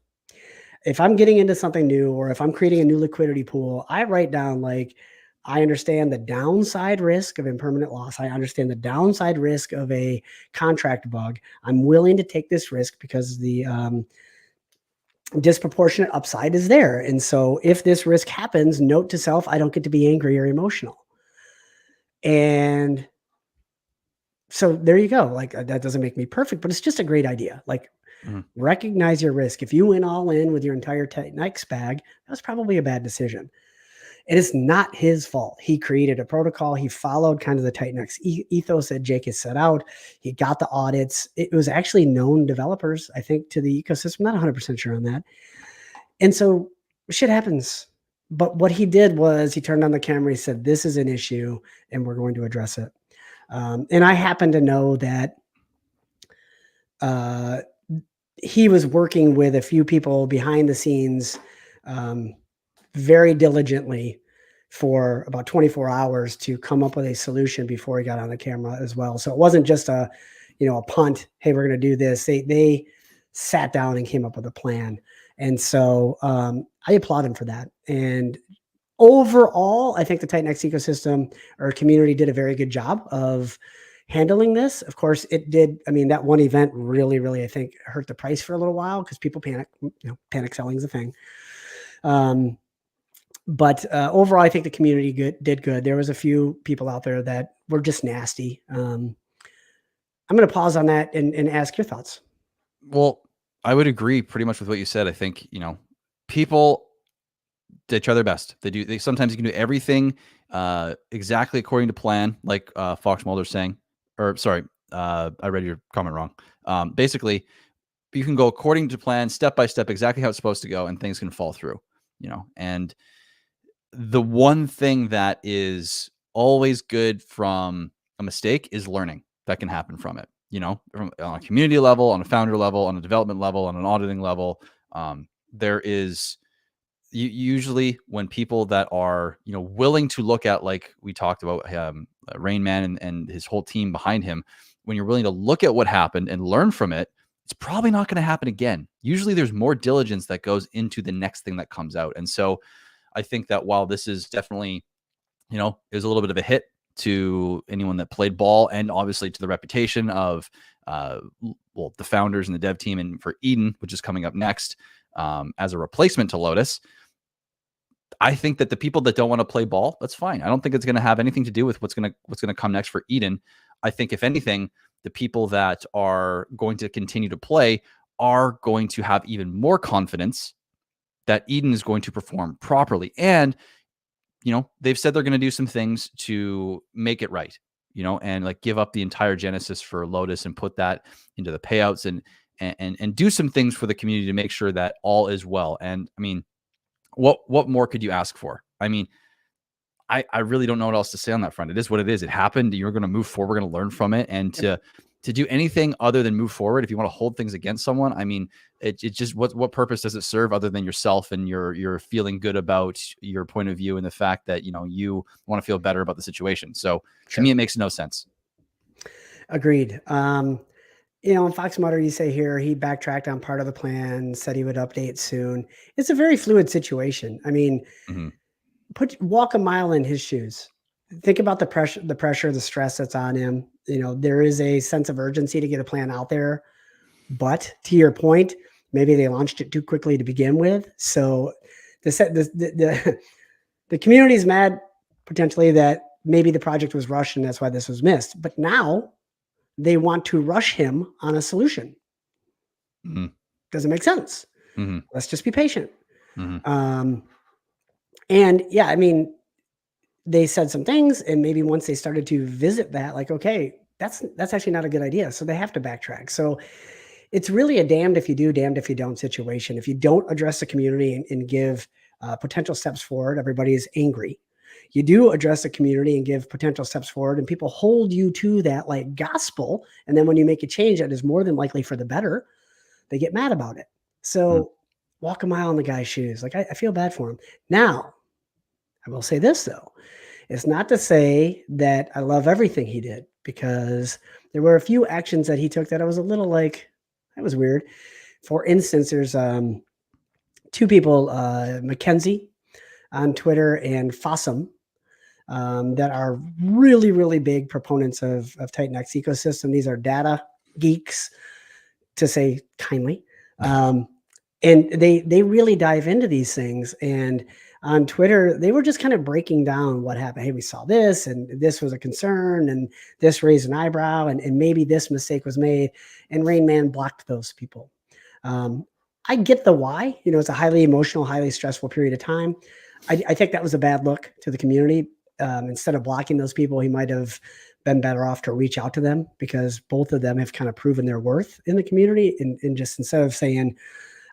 If I'm getting into something new, or if I'm creating a new liquidity pool, I write down, like, I understand the downside risk of impermanent loss. I understand the downside risk of a contract bug. I'm willing to take this risk because the disproportionate upside is there. And so if this risk happens, note to self, I don't get to be angry or emotional. And so there you go. Like that doesn't make me perfect, but it's just a great idea. Like recognize your risk. If you went all in with your entire TitanX bag, that was probably a bad decision. And it's not his fault. He created a protocol. He followed kind of the TitanX ethos that Jake has set out. He got the audits. It was actually known developers, I think, to the ecosystem. Not 100% sure on that. And so shit happens. But what he did was he turned on the camera. He said, this is an issue and we're going to address it. And I happen to know that he was working with a few people behind the scenes very diligently for about 24 hours to come up with a solution before he got on the camera as well. So it wasn't just a punt. Hey, we're going to do this. They sat down and came up with a plan. And so I applaud him for that. And overall, I think the TitanX ecosystem or community did a very good job of handling this. Of course, it did. I mean, that one event really, really, I think, hurt the price for a little while because people panic. Panic selling is a thing. But overall, I think the community did good. There was a few people out there that were just nasty. I'm going to pause on that and ask your thoughts. Well, I would agree pretty much with what you said. I think, people, they try their best. They sometimes you can do everything exactly according to plan, like Fox Mulder's saying. Or sorry, I read your comment wrong. Basically, you can go according to plan, step by step, exactly how it's supposed to go, and things can fall through. And the one thing that is always good from a mistake is learning that can happen from it. From on a community level, on a founder level, on a development level, on an auditing level, there is usually when people that are, willing to look at, like we talked about, Rain Man and his whole team behind him, when you're willing to look at what happened and learn from it, it's probably not going to happen again. Usually there's more diligence that goes into the next thing that comes out. And so I think that while this is definitely, is a little bit of a hit to anyone that played ball and obviously to the reputation of, the founders and the dev team, and for Eden, which is coming up next as a replacement to Lotus, I think that the people that don't want to play ball, that's fine. I don't think it's going to have anything to do with what's going to come next for Eden. I think if anything, the people that are going to continue to play are going to have even more confidence that Eden is going to perform properly. And, they've said they're going to do some things to make it right, and like give up the entire Genesis for Lotus and put that into the payouts and do some things for the community to make sure that all is well. And I mean, what more could you ask for? I mean, I really don't know what else to say on that front. It is what it is. It happened. You're going to move forward. We're going to learn from it. And to do anything other than move forward, if you want to hold things against someone, I mean, it just, what purpose does it serve other than yourself and you're feeling good about your point of view and the fact that, you want to feel better about the situation. So to me, it makes no sense. Agreed. In Fox Mutter, you say here, he backtracked on part of the plan, said he would update soon. It's a very fluid situation. I mean, walk a mile in his shoes. Think about the pressure, the stress that's on him. There is a sense of urgency to get a plan out there. But to your point, maybe they launched it too quickly to begin with. So the community is mad potentially that maybe the project was rushed and that's why this was missed. But now they want to rush him on a solution. Doesn't make sense. Let's just be patient. And yeah, I mean, they said some things, and maybe once they started to visit that, like, okay, that's actually not a good idea. So they have to backtrack. So it's really a damned if you do, damned if you don't situation. If you don't address the community and give potential steps forward, everybody is angry. You do address the community and give potential steps forward, and people hold you to that like gospel. And then when you make a change that is more than likely for the better, they get mad about it. So walk a mile in the guy's shoes. Like, I feel bad for him. Now, I will say this, though. It's not to say that I love everything he did, because there were a few actions that he took that I was a little like, that was weird. For instance, there's two people, Mackenzie on Twitter and Fossum, that are really, really big proponents of TitanX ecosystem. These are data geeks, to say kindly. And they really dive into these things. And on Twitter, they were just kind of breaking down what happened. Hey, we saw this, and this was a concern, and this raised an eyebrow, and maybe this mistake was made. And Rain Man blocked those people. I get the why. You know, it's a highly emotional, highly stressful period of time. I think that was a bad look to the community. Instead of blocking those people, he might have been better off to reach out to them, because both of them have kind of proven their worth in the community. And just instead of saying,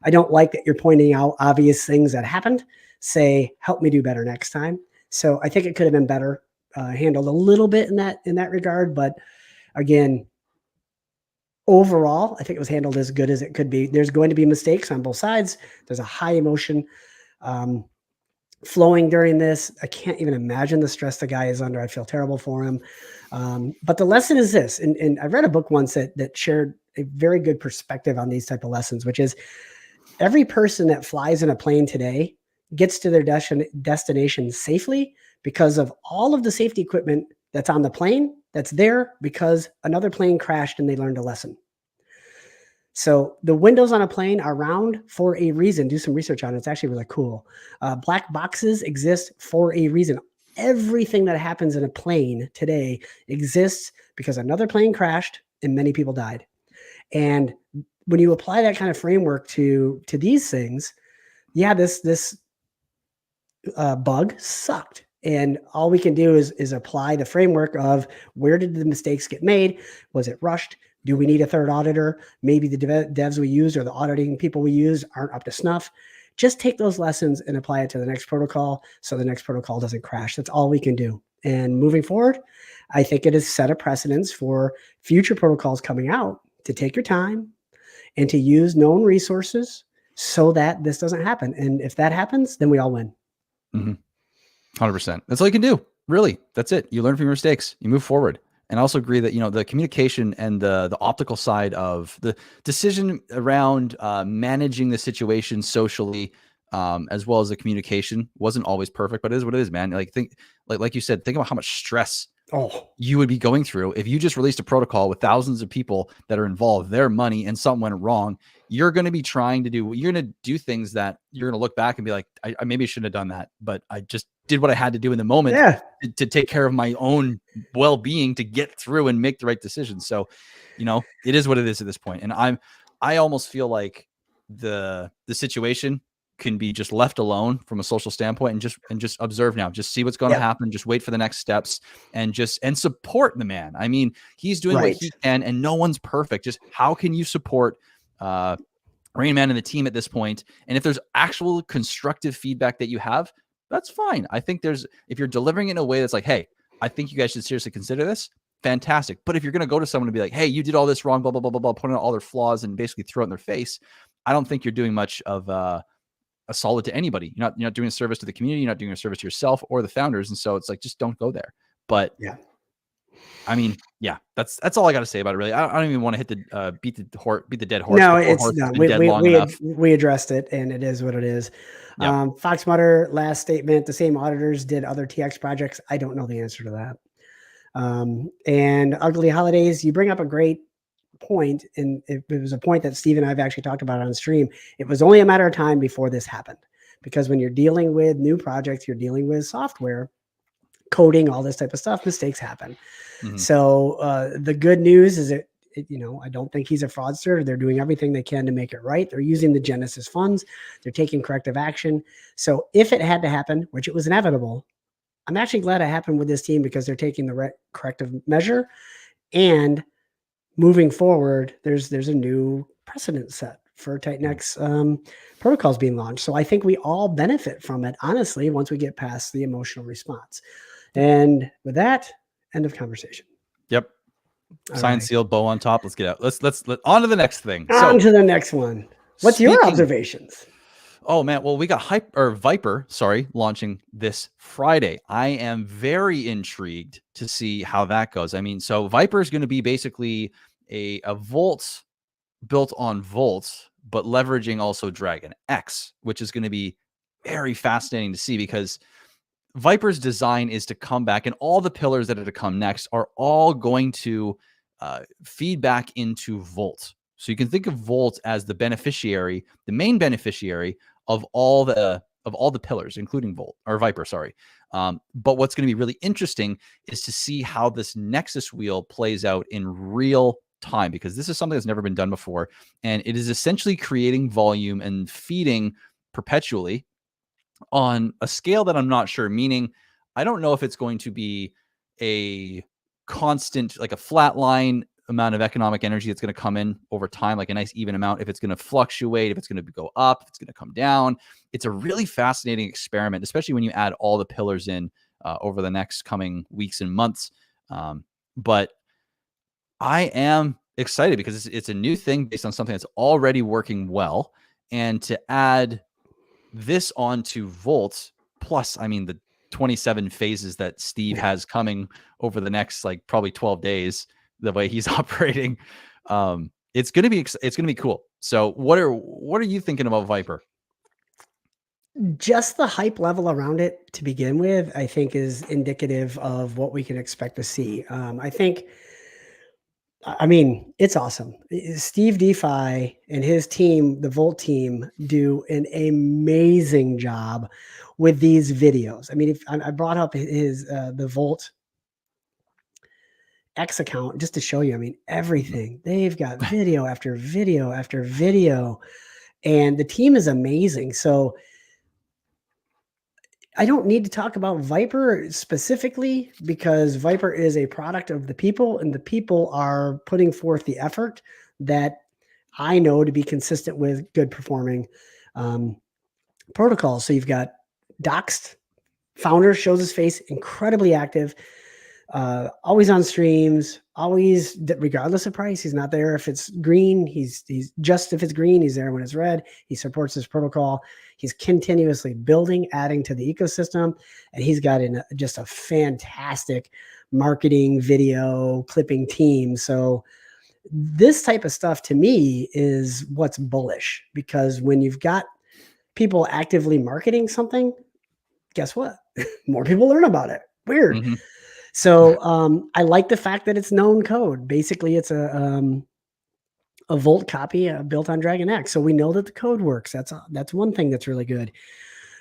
I don't like that you're pointing out obvious things that happened, say, help me do better next time. So I think it could have been better handled a little bit in that regard. But again, overall, I think it was handled as good as it could be. There's going to be mistakes on both sides. There's a high emotion flowing during this. I can't even imagine the stress the guy is under. I feel terrible for him. But the lesson is this, and I read a book once that shared a very good perspective on these type of lessons, which is every person that flies in a plane today gets to their destination safely because of all of the safety equipment that's on the plane that's there because another plane crashed and they learned a lesson. So the windows on a plane are round for a reason. Do some research on it. It's actually really cool. Black boxes exist for a reason. Everything that happens in a plane today exists because another plane crashed and many people died. And when you apply that kind of framework to these things, yeah, this bug sucked. And all we can do is apply the framework of where did the mistakes get made? Was it rushed? Do we need a third auditor? Maybe the devs we use or the auditing people we use aren't up to snuff. Just take those lessons and apply it to the next protocol so the next protocol doesn't crash. That's all we can do. And moving forward, I think it has set a precedence for future protocols coming out to take your time and to use known resources so that this doesn't happen. And if that happens, then we all win. 100%. That's all you can do. Really. That's it. You learn from your mistakes. You move forward. And I also agree that, you know, the communication and the optical side of the decision around managing the situation socially, as well as the communication wasn't always perfect, but it is what it is, man. Like you said, think about how much stress you would be going through if you just released a protocol with thousands of people that are involved, their money, and something went wrong. You're going to be you're going to do things that you're going to look back and be like, I maybe shouldn't have done that, but I just did what I had to do in the moment to take care of my own well-being, to get through and make the right decision. So, you know, it is what it is at this point. And I almost feel like the situation can be just left alone from a social standpoint and just observe now, just see what's going to happen. Just wait for the next steps and support the man. I mean, he's doing what he can and no one's perfect. Just how can you support Rain Man and the team at this point? And if there's actual constructive feedback that you have, that's fine. I think if you're delivering it in a way that's like, hey, I think you guys should seriously consider this, fantastic. But if you're going to go to someone and be like, hey, you did all this wrong, blah, blah, blah, blah, blah, put in all their flaws and basically throw it in their face, I don't think you're doing much of a solid to anybody. You're not doing a service to the community. You're not doing a service to yourself or the founders. And so it's like, just don't go there. But I mean, that's all I got to say about it. Really, I don't even want to hit the beat the dead horse. No, it's done. We addressed it, and it is what it is. Fox Mutter, last statement: the same auditors did other TX projects. I don't know the answer to that. And Ugly Holidays, you bring up a great point, and it was a point that Steve and I have actually talked about on stream. It was only a matter of time before this happened, because when you're dealing with new projects, you're dealing with software, coding, all this type of stuff, mistakes happen. So the good news is that, you know, I don't think he's a fraudster. They're doing everything they can to make it right. They're using the Genesis funds. They're taking corrective action. So if it had to happen, which it was inevitable, I'm actually glad it happened with this team, because they're taking the corrective measure. And moving forward, there's a new precedent set for TitanX protocols being launched. So I think we all benefit from it, honestly, once we get past the emotional response. And with that, end of conversation. Yep. Signed, sealed, bow on top. Let's get out. Let's on to the next thing. On to the next one. What's your observations? Oh man, well, we got Viper, launching this Friday. I am very intrigued to see how that goes. I mean, so Viper is going to be basically a Volt built on Volt, but leveraging also Dragon X, which is going to be very fascinating to see, because Viper's design is to come back, and all the pillars that are to come next are all going to feed back into Volt. So you can think of Volt as the beneficiary, the main beneficiary of all the pillars, including Viper, sorry. But what's going to be really interesting is to see how this Nexus wheel plays out in real time, because this is something that's never been done before. And it is essentially creating volume and feeding perpetually on a scale that I'm not sure, meaning I don't know if it's going to be a constant, like a flat line amount of economic energy that's going to come in over time, like a nice even amount, if it's going to fluctuate, if it's going to go up, if it's going to come down. It's a really fascinating experiment, especially when you add all the pillars in over the next coming weeks and months. But I am excited because it's a new thing based on something that's already working well. And to add this onto Volt, plus, I mean, the 27 phases that Steve has coming over the next, like, probably 12 days, the way he's operating, it's going to be cool. So what are you thinking about Viper? Just the hype level around it to begin with, I think, is indicative of what we can expect to see. I mean, it's awesome. Steve DeFi and his team, the Volt team, do an amazing job with these videos. I mean, if I brought up his the Volt X account just to show you, I mean, everything. They've got video after video after video, and the team is amazing. So I don't need to talk about Viper specifically, because Viper is a product of the people, and the people are putting forth the effort that I know to be consistent with good performing protocols. So you've got Doxed, founder, shows his face, incredibly active, always on streams, always, regardless of price. He's not there if it's green. He's just, if it's green, he's there when it's red. He supports this protocol. He's continuously building, adding to the ecosystem, and he's got just a fantastic marketing, video, clipping team. So this type of stuff to me is what's bullish, because when you've got people actively marketing something, guess what? More people learn about it. Weird. Mm-hmm. So I like the fact that it's known code. Basically, it's a Volt copy built on DragonX. So we know that the code works. That's one thing that's really good.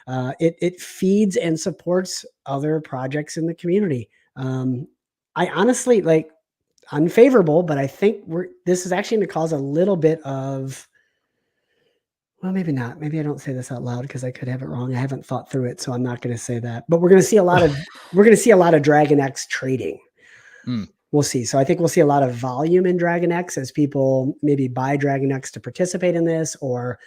It feeds and supports other projects in the community. I honestly, like, unfavorable, but I think this is actually going to cause a little bit of, well, maybe not. Maybe I don't say this out loud because I could have it wrong. I haven't thought through it, so I'm not going to say that. But we're going to see a lot of DragonX trading. We'll see. So I think we'll see a lot of volume in DragonX as people maybe buy DragonX to participate in this, or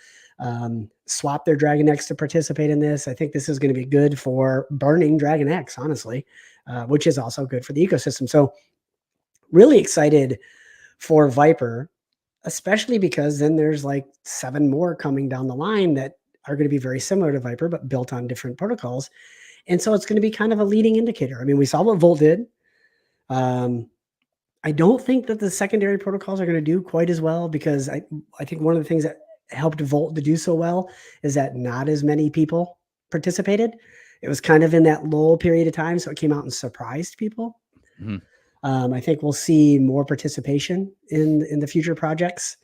swap their DragonX to participate in this. I think this is going to be good for burning DragonX, honestly, which is also good for the ecosystem. So really excited for Viper, especially because then there's like 7 more coming down the line that are going to be very similar to Viper, but built on different protocols. And so it's going to be kind of a leading indicator. I mean, we saw what Volt did. I don't think that the secondary protocols are going to do quite as well, because I think one of the things that helped Volt to do so well is that not as many people participated. It was kind of in that lull period of time, so it came out and surprised people. Mm-hmm. I think we'll see more participation in the future projects.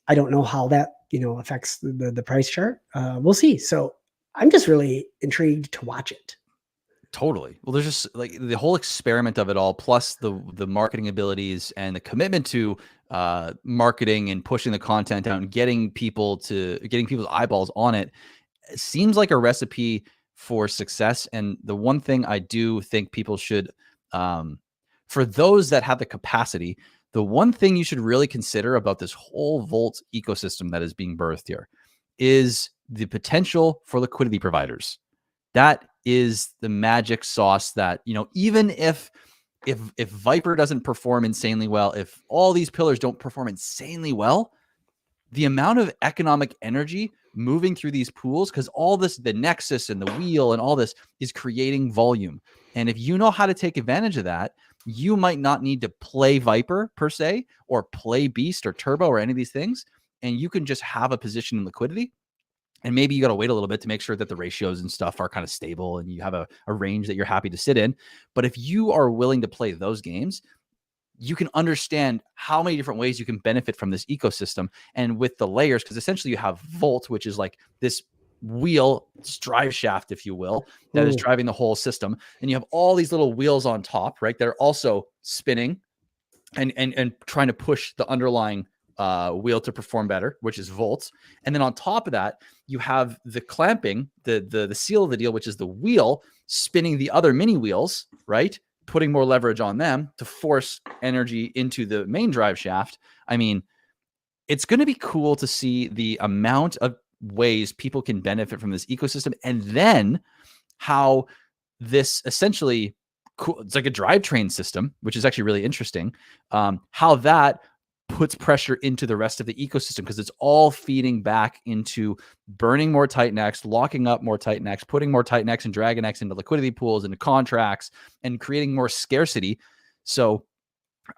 I don't know how that affects the price chart. We'll see. So I'm just really intrigued to watch it. Totally. Well, there's just like the whole experiment of it all, plus the marketing abilities and the commitment to marketing and pushing the content out and getting people's eyeballs on it. It seems like a recipe for success. And the one thing I do think people should, for those that have the capacity, the one thing you should really consider about this whole Volt ecosystem that is being birthed here is the potential for liquidity providers. That is the magic sauce that, even if Viper doesn't perform insanely well, if all these pillars don't perform insanely well, the amount of economic energy moving through these pools, because all this, the Nexus and the wheel and all this is creating volume. And if you know how to take advantage of that, you might not need to play Viper per se, or play Beast or Turbo or any of these things. And you can just have a position in liquidity. And maybe you got to wait a little bit to make sure that the ratios and stuff are kind of stable and you have a range that you're happy to sit in. But if you are willing to play those games, you can understand how many different ways you can benefit from this ecosystem. And with the layers, because essentially you have Volt, which is like this wheel drive shaft, if you will, that is driving the whole system. And you have all these little wheels on top, right? They're also spinning and trying to push the underlying wheel to perform better, which is volts. And then on top of that, you have the clamping, the seal of the deal, which is the wheel spinning the other mini wheels, right? Putting more leverage on them to force energy into the main drive shaft. I mean, it's going to be cool to see the amount of ways people can benefit from this ecosystem, and then how this essentially, it's like a drivetrain system, which is actually really interesting. How that puts pressure into the rest of the ecosystem, because it's all feeding back into burning more TitanX, locking up more TitanX, putting more TitanX and DragonX into liquidity pools, into contracts, and creating more scarcity. So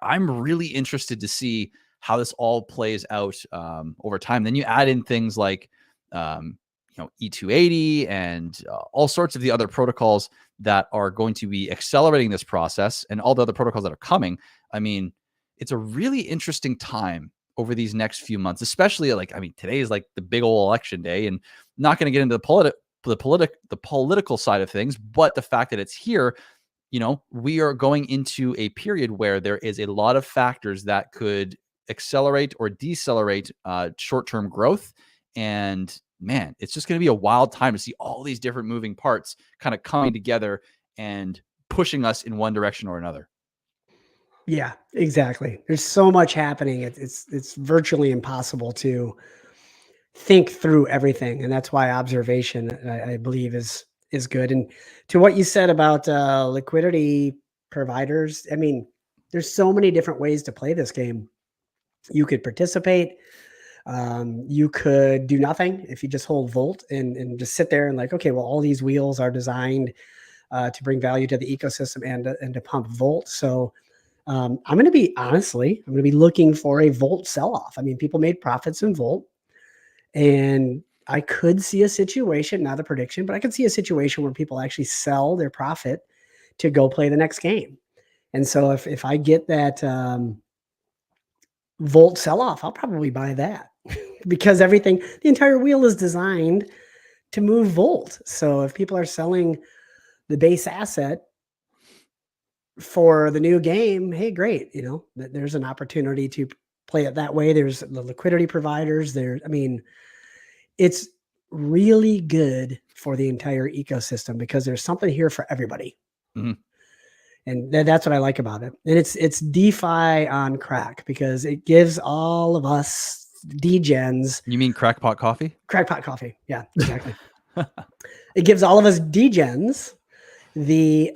I'm really interested to see how this all plays out over time. Then you add in things like E280 and all sorts of the other protocols that are going to be accelerating this process, and all the other protocols that are coming. I mean, it's a really interesting time over these next few months, especially today is like the big old election day, and not going to get into the political side of things, but the fact that it's here, we are going into a period where there is a lot of factors that could accelerate or decelerate short-term growth. And man, it's just going to be a wild time to see all these different moving parts kind of coming together and pushing us in one direction or another. Yeah, exactly. There's so much happening. It's virtually impossible to think through everything, and that's why observation, I believe, is good. And to what you said about liquidity providers, I mean, there's so many different ways to play this game. You could participate. You could do nothing if you just hold Volt and just sit there and like, okay, well, all these wheels are designed to bring value to the ecosystem and to pump Volt. So I'm going to be looking for a Volt sell-off. I mean, people made profits in Volt, and I could see a situation, not a prediction, but I could see a situation where people actually sell their profit to go play the next game. And so if I get that Volt sell-off, I'll probably buy that because the entire wheel is designed to move Volt. So if people are selling the base asset for the new game, hey, great. There's an opportunity to play it that way. There's the liquidity providers there. I mean, it's really good for the entire ecosystem because there's something here for everybody. Mm-hmm. And that's what I like about it. And it's DeFi on crack because it gives all of us degens. You mean crackpot coffee? Crackpot coffee. Yeah, exactly. It gives all of us degens the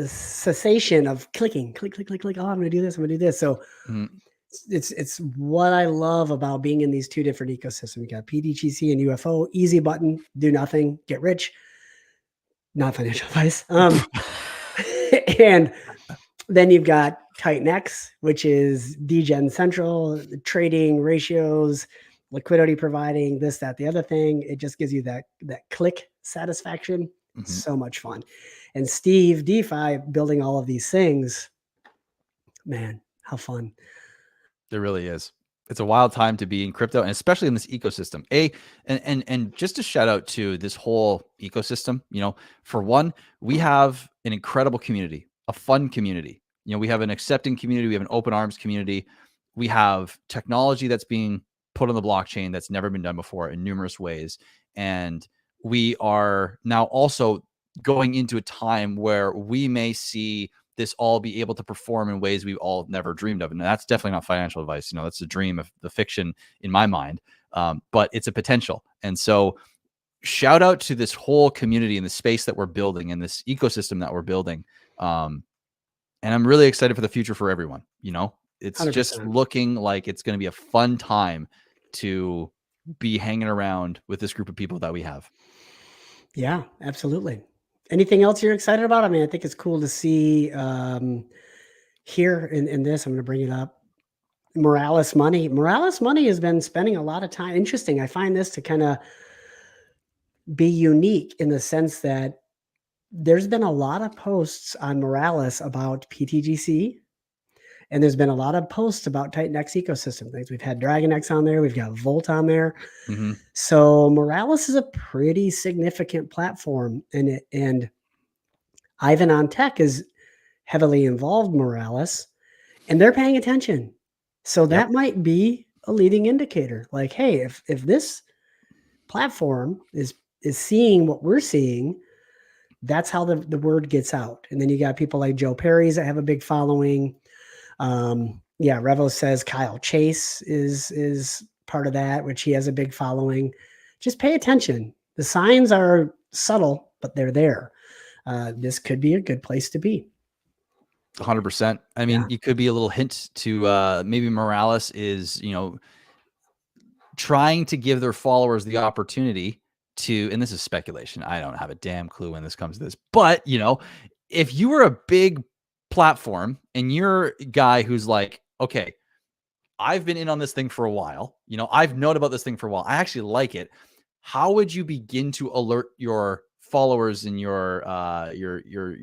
cessation of clicking, click. Oh, I'm going to do this. I'm going to do this. So it's what I love about being in these two different ecosystems. You got PTGC and UFO, easy button, do nothing, get rich. Not financial advice. And then you've got TitanX, which is degen central, trading ratios, liquidity providing, this, that, the other thing. It just gives you that click satisfaction. Mm-hmm. So much fun. And Steve DeFi building all of these things, man, how fun. It really is. It's a wild time to be in crypto, and especially in this ecosystem. And just to shout out to this whole ecosystem, for one, we have an incredible community, a fun community. We have an accepting community. We have an open arms community. We have technology that's being put on the blockchain that's never been done before in numerous ways. And we are now also going into a time where we may see this all be able to perform in ways we've all never dreamed of. And that's definitely not financial advice. That's a dream of the fiction in my mind, but it's a potential. And so shout out to this whole community and the space that we're building and this ecosystem that we're building. And I'm really excited for the future for everyone. It's 100%. Just looking like it's going to be a fun time to be hanging around with this group of people that we have. Yeah, absolutely. Anything else you're excited about? I mean, I think it's cool to see here in this. I'm going to bring it up. Morales Money. Morales Money has been spending a lot of time. Interesting. I find this to kind of be unique in the sense that there's been a lot of posts on Morales about PTGC And there's been a lot of posts about TitanX ecosystem things. We've had DragonX on there. We've got Volt on there. Mm-hmm. So Moralis is a pretty significant platform. And Ivan on Tech is heavily involved Moralis, and they're paying attention. So that might be a leading indicator. Like, hey, if this platform is seeing what we're seeing, that's how the word gets out. And then you got people like Joe Perry's that have a big following. Yeah, Revo says Kyle Chase is part of that, which he has a big following. Just pay attention. The signs are subtle, but they're there. This could be a good place to be. 100%. I mean, you could be a little hint to maybe Moralis is, trying to give their followers the opportunity to, and this is speculation. I don't have a damn clue when this comes to this, but if you were a big platform and you're a guy who's like, okay, I've been in on this thing for a while, I've known about this thing for a while, I actually like it. How would you begin to alert your followers in your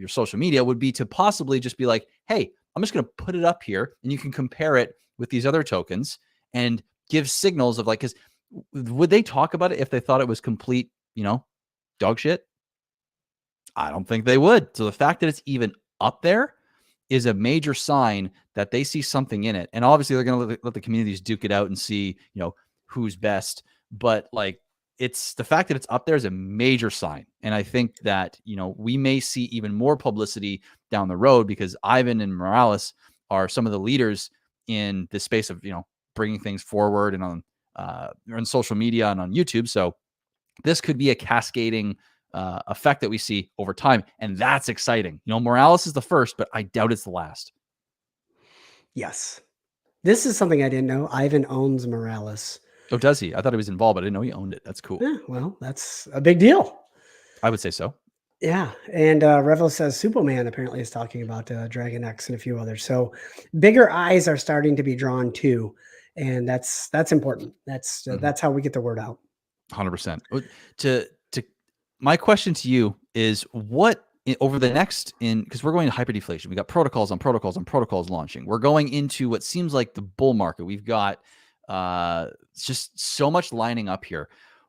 social media? Would be to possibly just be like, hey, I'm just going to put it up here and you can compare it with these other tokens and give signals of like, because would they talk about it if they thought it was complete, dog shit? I don't think they would. So the fact that it's even up there is a major sign that they see something in it. And obviously they're going to let the communities duke it out and see, who's best. But like, it's the fact that it's up there is a major sign. And I think that, we may see even more publicity down the road because Ivan and Moralis are some of the leaders in the space of, bringing things forward and on social media and on YouTube. So this could be a cascading effect that we see over time. And that's exciting. Moralis is the first, but I doubt it's the last. Yes. This is something I didn't know. Ivan owns Moralis. Oh, does he? I thought he was involved, but I didn't know he owned it. That's cool. Yeah, well, that's a big deal. I would say so. Yeah. And Revo says Superman apparently is talking about DragonX and a few others. So bigger eyes are starting to be drawn too. And that's important. That's how we get the word out. 100%. To my question to you is what over the next because we're going to hyperdeflation. We got protocols on protocols on protocols launching. We're going into what seems like the bull market. We've got just so much lining up here.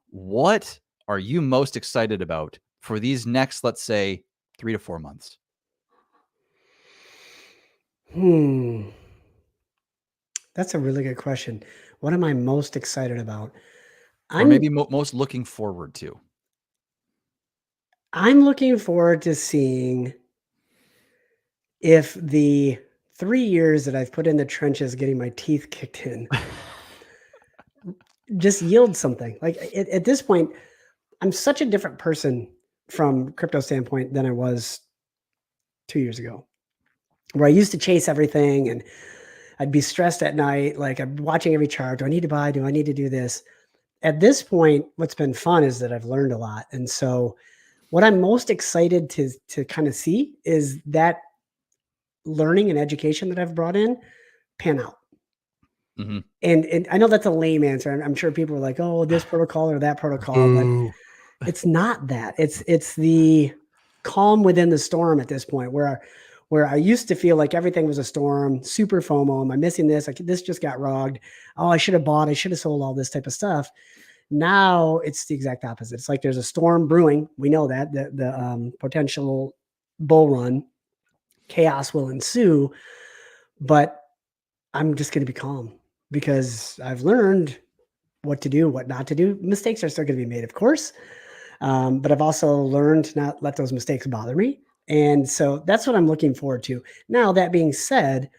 What are you most excited about for these next, let's say, 3 to 4 months? That's a really good question. What am I most excited about? Or maybe most looking forward to? I'm looking forward to seeing if the 3 years that I've put in the trenches getting my teeth kicked in just yield something. Like at this point, I'm such a different person from crypto standpoint than I was 2 years ago, where I used to chase everything and I'd be stressed at night. Like I'm watching every chart. Do I need to buy? Do I need to do this? At this point, what's been fun is that I've learned a lot. And so what I'm most excited to kind of see is that learning and education that I've brought in pan out. Mm-hmm. And I know that's a lame answer. I'm sure people are like, oh, this protocol or that protocol, but it's not that. It's the calm within the storm at this point where I used to feel like everything was a storm, super FOMO. Am I missing this? This just got rogged. Oh, I should have bought. I should have sold all this type of stuff. Now it's the exact opposite. It's like there's a storm brewing. We know that the potential bull run, chaos will ensue, but I'm just going to be calm because I've learned what to do, what not to do. Mistakes are still going to be made, of course. But I've also learned to not let those mistakes bother me. And so that's what I'm looking forward to. Now, that being said,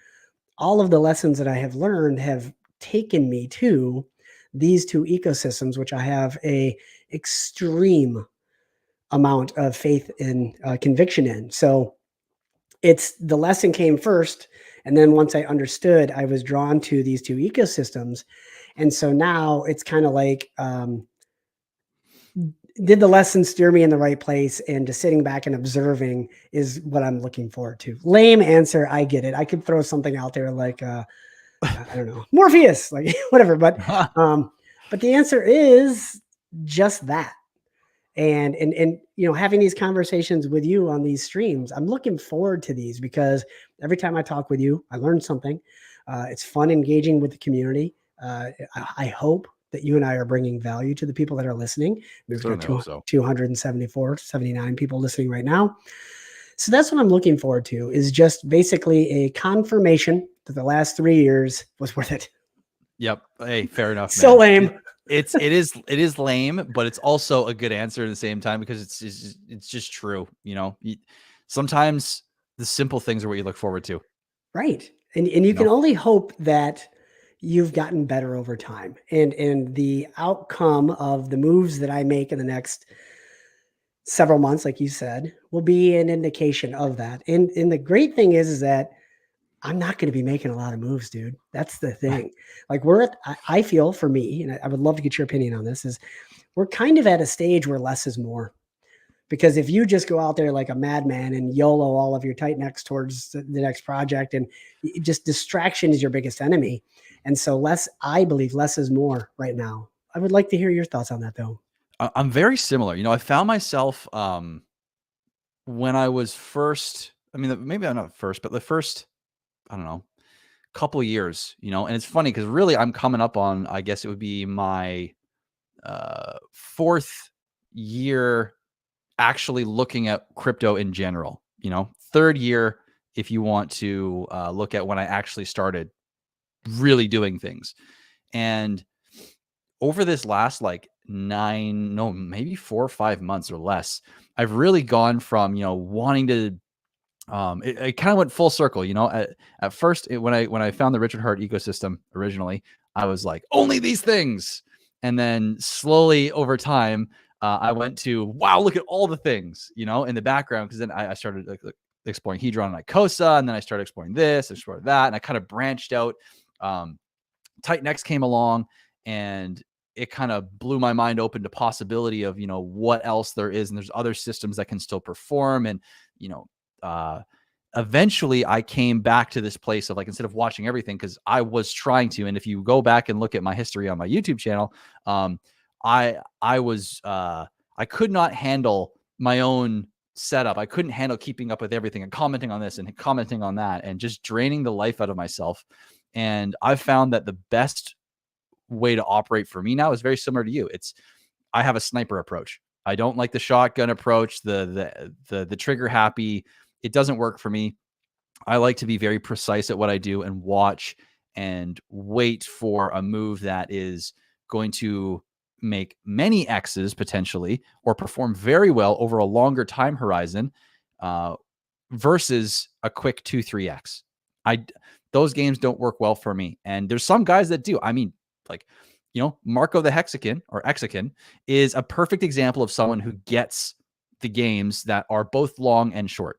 all of the lessons that I have learned have taken me to these two ecosystems, which I have a extreme amount of faith and conviction in. So it's the lesson came first. And then once I understood, I was drawn to these two ecosystems. And so now it's kind of like, did the lesson steer me in the right place? And just sitting back and observing is what I'm looking forward to. Lame answer. I get it. I could throw something out there like, I don't know, Morpheus, like whatever. But the answer is just that. And having these conversations with you on these streams, I'm looking forward to these because every time I talk with you, I learn something. It's fun engaging with the community. I hope that you and I are bringing value to the people that are listening. We've got 274, 79 people listening right now. So that's what I'm looking forward to, is just basically a confirmation that the last 3 years was worth it. Yep. Hey, fair enough. So lame. It is lame, but it's also a good answer at the same time, because it's just true. Sometimes the simple things are what you look forward to. Right. And you can only hope that you've gotten better over time, and the outcome of the moves that I make in the next several months, like you said, will be an indication of that. And the great thing is that I'm not going to be making a lot of moves, dude. That's the thing. Like I feel, for me, and I would love to get your opinion on this, is we're kind of at a stage where less is more. Because if you just go out there like a madman and YOLO all of your TitanX towards the next project, and just distraction is your biggest enemy. And so I believe less is more right now. I would like to hear your thoughts on that, though. I'm very similar. I found myself when I was first, maybe I'm not first, but the first, I don't know, couple of years, and it's funny because really I'm coming up on, I guess it would be my 4th year actually looking at crypto in general, 3rd year, if you want to look at when I actually started really doing things. And over this last maybe 4 or 5 months or less, I've really gone from, wanting to, it kind of went full circle, at first when I found the Richard Heart ecosystem originally, I was like, only these things. And then slowly over time, I went to, wow, look at all the things, in the background. Cause then I started exploring Hedron and Icosa, and then I started exploring this, explored that. And I kind of branched out. TitanX came along, and it kind of blew my mind open to possibility of, what else there is. And there's other systems that can still perform. And, eventually I came back to this place of, like, instead of watching everything, because I was trying to, and if you go back and look at my history on my YouTube channel, I could not handle my own setup. I couldn't handle keeping up with everything and commenting on this and commenting on that, and just draining the life out of myself. And I've found that the best way to operate for me now is very similar to you. I have a sniper approach. I don't like the shotgun approach, the trigger happy. It doesn't work for me. I like to be very precise at what I do and watch and wait for a move that is going to make many X's potentially, or perform very well over a longer time horizon, versus a quick 2-3X. Those games don't work well for me. And there's some guys that do. Marco the Hexagon or Hexagon is a perfect example of someone who gets the games that are both long and short.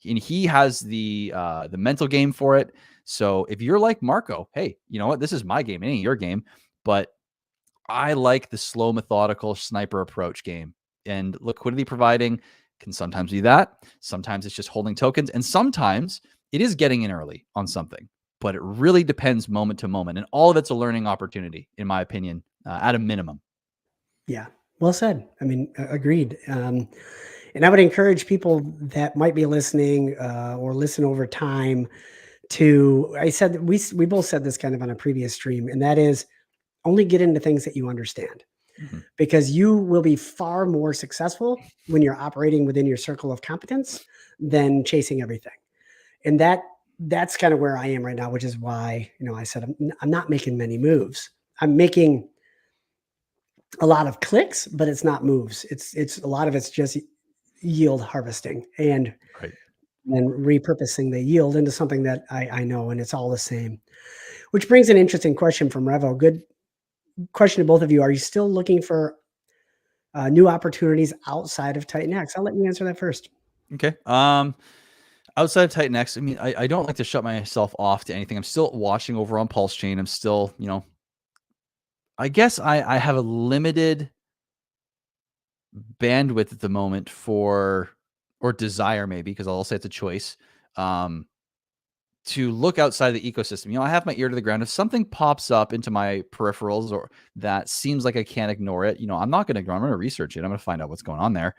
And he has the mental game for it. So if you're like Marco, hey, you know what? This is my game. It ain't your game. But I like the slow, methodical sniper approach game. And liquidity providing can sometimes be that. Sometimes it's just holding tokens. And sometimes it is getting in early on something. But it really depends moment to moment. And all of it's a learning opportunity, in my opinion, at a minimum. Yeah, well said. Agreed. And I would encourage people that might be listening or listen over time to, we both said this kind of on a previous stream, and that is only get into things that you understand. Mm-hmm. Because you will be far more successful when you're operating within your circle of competence than chasing everything. And that's kind of where I am right now, which is why, I said I'm not making many moves. I'm making a lot of clicks, but it's not moves. It's a lot of it's just yield harvesting and repurposing the yield into something that I know, and it's all the same. Which brings an interesting question from Revo. Good question to both of you. Are you still looking for new opportunities outside of TitanX? I'll let you answer that first. Okay. Outside of TitanX, I don't like to shut myself off to anything. I'm still watching over on Pulse Chain. I'm still, I guess I have a limited bandwidth at the moment or desire, maybe, because I'll say it's a choice, to look outside the ecosystem. I have my ear to the ground. If something pops up into my peripherals or that seems like I can't ignore it, I'm not going to ignore it. I'm going to research it. I'm going to find out what's going on there.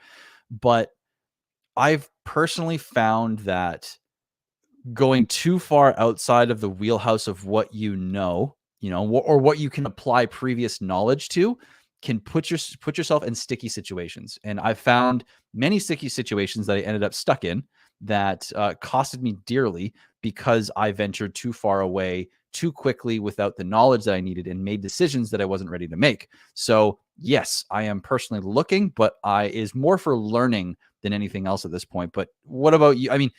But I've personally found that going too far outside of the wheelhouse of what or what you can apply previous knowledge to can put yourself in sticky situations. And I've found many sticky situations that I ended up stuck in that costed me dearly because I ventured too far away too quickly without the knowledge that I needed and made decisions that I wasn't ready to make. So yes, I am personally looking, but I is more for learning than anything else at this point. But what about you? I mean,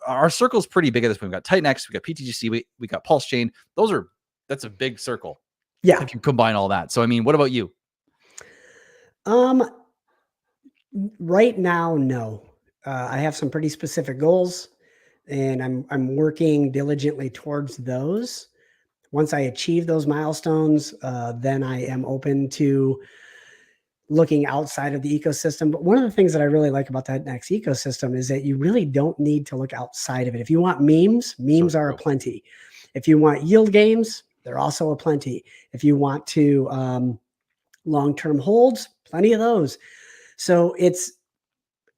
our circle's pretty big at this point. We've got TitanX, we got PTGC, we got Pulse Chain. That's a big circle. Yeah. If you combine all that. So I mean, what about you? Right now, no. I have some pretty specific goals, and I'm working diligently towards those. Once I achieve those milestones, then I am open to looking outside of the ecosystem. But one of the things that I really like about that next ecosystem is that you really don't need to look outside of it. If you want memes are aplenty. If you want yield games, they're also aplenty. If you want to long-term holds, plenty of those. So it's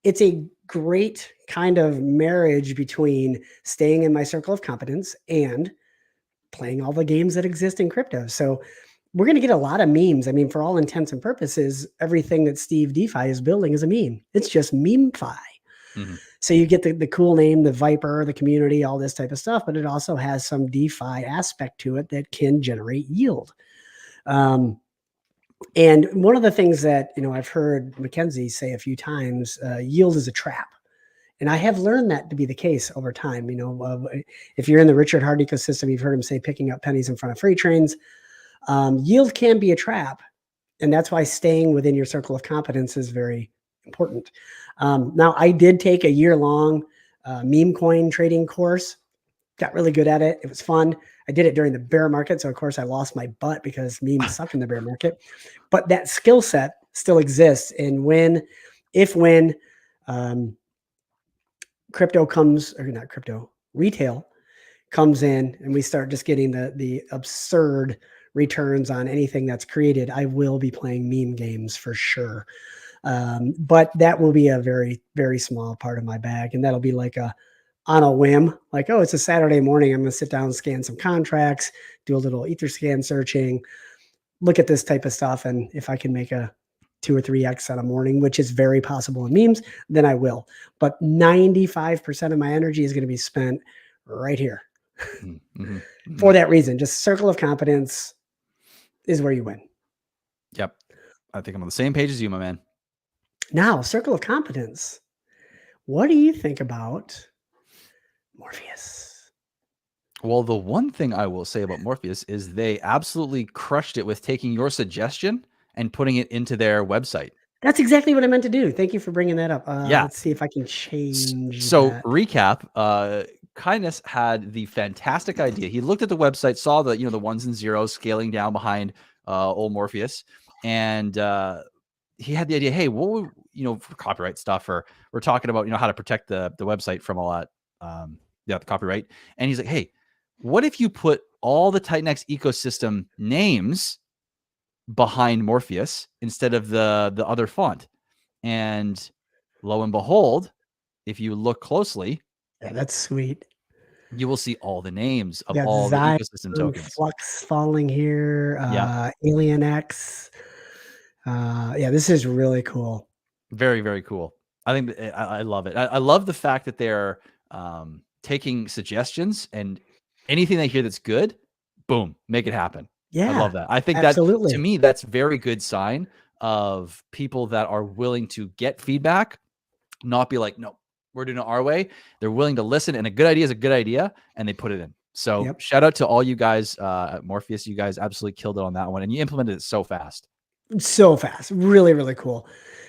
a great kind of marriage between staying in my circle of competence and playing all the games that exist in crypto. So we're going to get a lot of memes. I mean, for all intents and purposes, everything that Steve DeFi is building is a meme. It's just meme-fi. Mm-hmm. So you get the cool name, the Viper, the community, all this type of stuff, but it also has some DeFi aspect to it that can generate yield. And one of the things that, I've heard Mackenzie say a few times, yield is a trap. And I have learned that to be the case over time. If you're in the Richard Hart ecosystem, you've heard him say picking up pennies in front of freight trains. Yield can be a trap. And that's why staying within your circle of competence is very important. Now, I did take a year-long meme coin trading course. Got really good at it. It was fun. I did it during the bear market. So, of course, I lost my butt because memes suck in the bear market. But that skill set still exists. And retail comes in and we start just getting the absurd returns on anything that's created, I will be playing meme games for sure. But that will be a very, very small part of my bag. And that'll be like on a whim, like, oh, it's a Saturday morning. I'm going to sit down, scan some contracts, do a little Etherscan searching, look at this type of stuff. And if I can make a 2 or 3x on a morning, which is very possible in memes, then I will. But 95% of my energy is going to be spent right here. For that reason, just circle of competence is where you win. Yep. I think I'm on the same page as you, my man. Now, circle of competence. What do you think about Morpheus? Well, the one thing I will say about Morpheus is they absolutely crushed it with taking your suggestion and putting it into their website. That's exactly what I meant to do. Thank you for bringing that up. Yeah. Let's see if I can change So that. Recap, Kindness had the fantastic idea. He looked at the website, saw the, the ones and zeros scaling down behind old Morpheus. And he had the idea, hey, what would, for copyright stuff, or we're talking about, how to protect the website from all that, the copyright. And he's like, hey, what if you put all the TitanX ecosystem names behind Morpheus instead of the other font? And lo and behold, if you look closely, yeah, that's sweet. You will see all the names of all the ecosystem tokens. Flux falling here. Alien X. Yeah, this is really cool. Very, very cool. I think I love it. I love the fact that they're taking suggestions and anything they hear that's good, boom, make it happen. Yeah, I love that. I think absolutely. That, to me, that's very good sign of people that are willing to get feedback, not be like, no, we're doing it our way. They're willing to listen, and a good idea is a good idea, and they put it in. So shout out to all you guys at Morpheus. You guys absolutely killed it on that one, and you implemented it so fast. So fast. Really, really cool.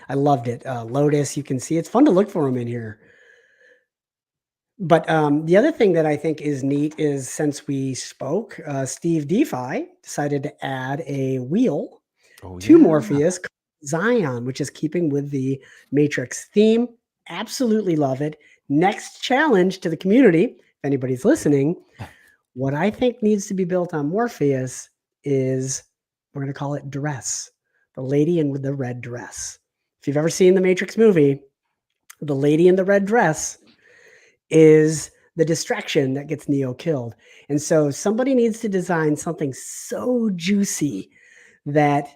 I loved it. Lotus, you can see it's fun to look for them in here. But the other thing that I think is neat is since we spoke, Steve DeFi decided to add a wheel to Morpheus, Zion, which is keeping with the Matrix theme. Absolutely love it. Next challenge to the community, anybody's listening, what I think needs to be built on Morpheus is, we're going to call it dress, the lady in the red dress. If you've ever seen the Matrix movie, the lady in the red dress is the distraction that gets Neo killed. And so somebody needs to design something so juicy that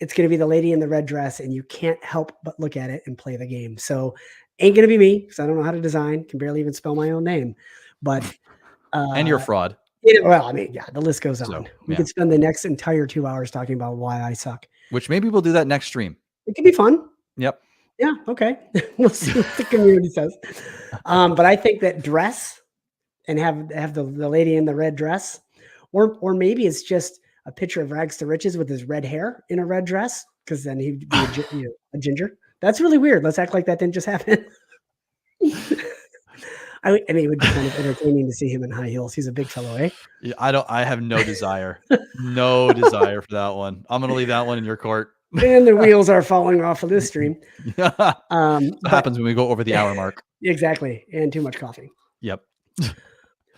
it's going to be the lady in the red dress and you can't help but look at it and play the game. So ain't going to be me because I don't know how to design, can barely even spell my own name. But and you're a fraud. Well, I mean, yeah, the list goes on. So, we could spend the next entire 2 hours talking about why I suck. Which maybe we'll do that next stream. It could be fun. Yep. Yeah. Okay. We'll see what the community says. But I think that dress and have the lady in the red dress, or maybe it's just a picture of rags to riches with his red hair in a red dress, because then he'd be a ginger. That's really weird. Let's act like that didn't just happen. I mean, it would be kind of entertaining to see him in high heels. He's a big fellow, eh? Yeah, I have no desire. No desire for that one. I'm going to leave that one in your court. And the wheels are falling off of this stream. Yeah. That happens when we go over the hour mark. Exactly. And too much coffee. Yep.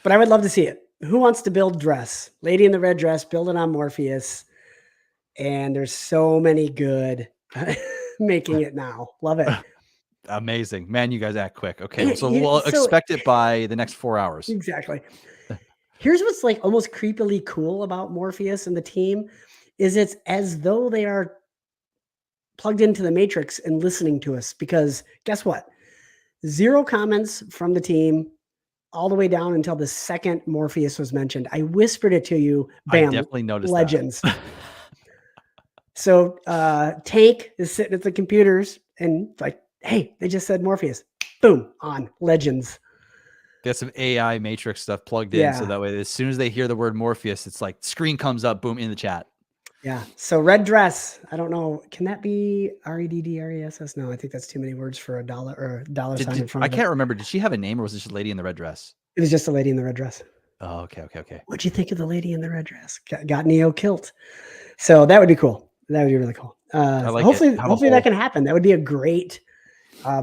But I would love to see it. Who wants to build dress? Lady in the red dress, build it on Morpheus. And there's so many good making it now. Love it. Amazing. Man, you guys act quick. Okay. So we'll expect it by the next 4 hours. Exactly. Here's what's like almost creepily cool about Morpheus and the team is it's as though they are plugged into the Matrix and listening to us, because guess what? 0 comments from the team all the way down until the second Morpheus was mentioned. I whispered it to you. Bam. I definitely noticed legends. So Tank is sitting at the computers and like, hey, they just said Morpheus. Boom, on legends. They got some AI Matrix stuff plugged in, so that way as soon as they hear the word Morpheus, it's like screen comes up, boom, in the chat. Yeah. So red dress. I don't know. Can that be REDDRESS? No, I think that's too many words for a dollar or a dollar sign in front of it. I can't remember. Did she have a name, or was it just a lady in the red dress? It was just a lady in the red dress. Oh, okay. What'd you think of the lady in the red dress? Got Neo killed. So that would be cool. That would be really cool. Hopefully that can happen. That would be a great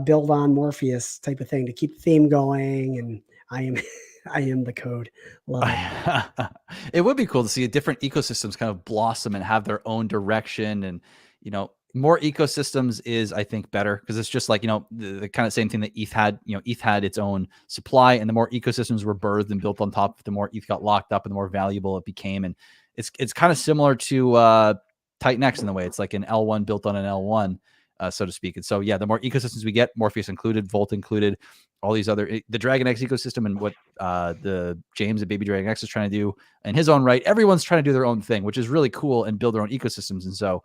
build on Morpheus type of thing to keep the theme going. And I am the code. Love it. It would be cool to see different ecosystems kind of blossom and have their own direction. And, more ecosystems is, I think, better, because it's just like, the kind of same thing that ETH had. ETH had its own supply, and the more ecosystems were birthed and built on top, the more ETH got locked up and the more valuable it became. And it's kind of similar to TitanX in the way it's like an L1 built on an L1, so to speak. And so, yeah, the more ecosystems we get, Morpheus included, Volt included, all these other, the Dragon X ecosystem, and what the James and Baby Dragon X is trying to do in his own right. Everyone's trying to do their own thing, which is really cool, and build their own ecosystems. And so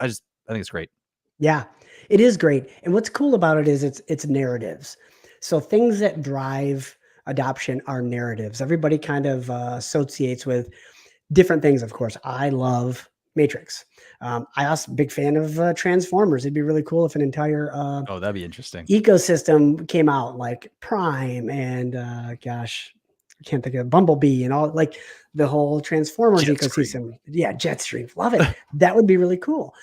I think it's great. Yeah, it is great. And what's cool about it is it's narratives. So things that drive adoption are narratives. Everybody kind of associates with different things. Of course, I love Matrix. I also big fan of Transformers. It'd be really cool if an entire that'd be interesting ecosystem came out, like Prime and gosh, I can't think of Bumblebee and all, like the whole Transformers ecosystem. Yeah, Jetstream. Love it. That would be really cool.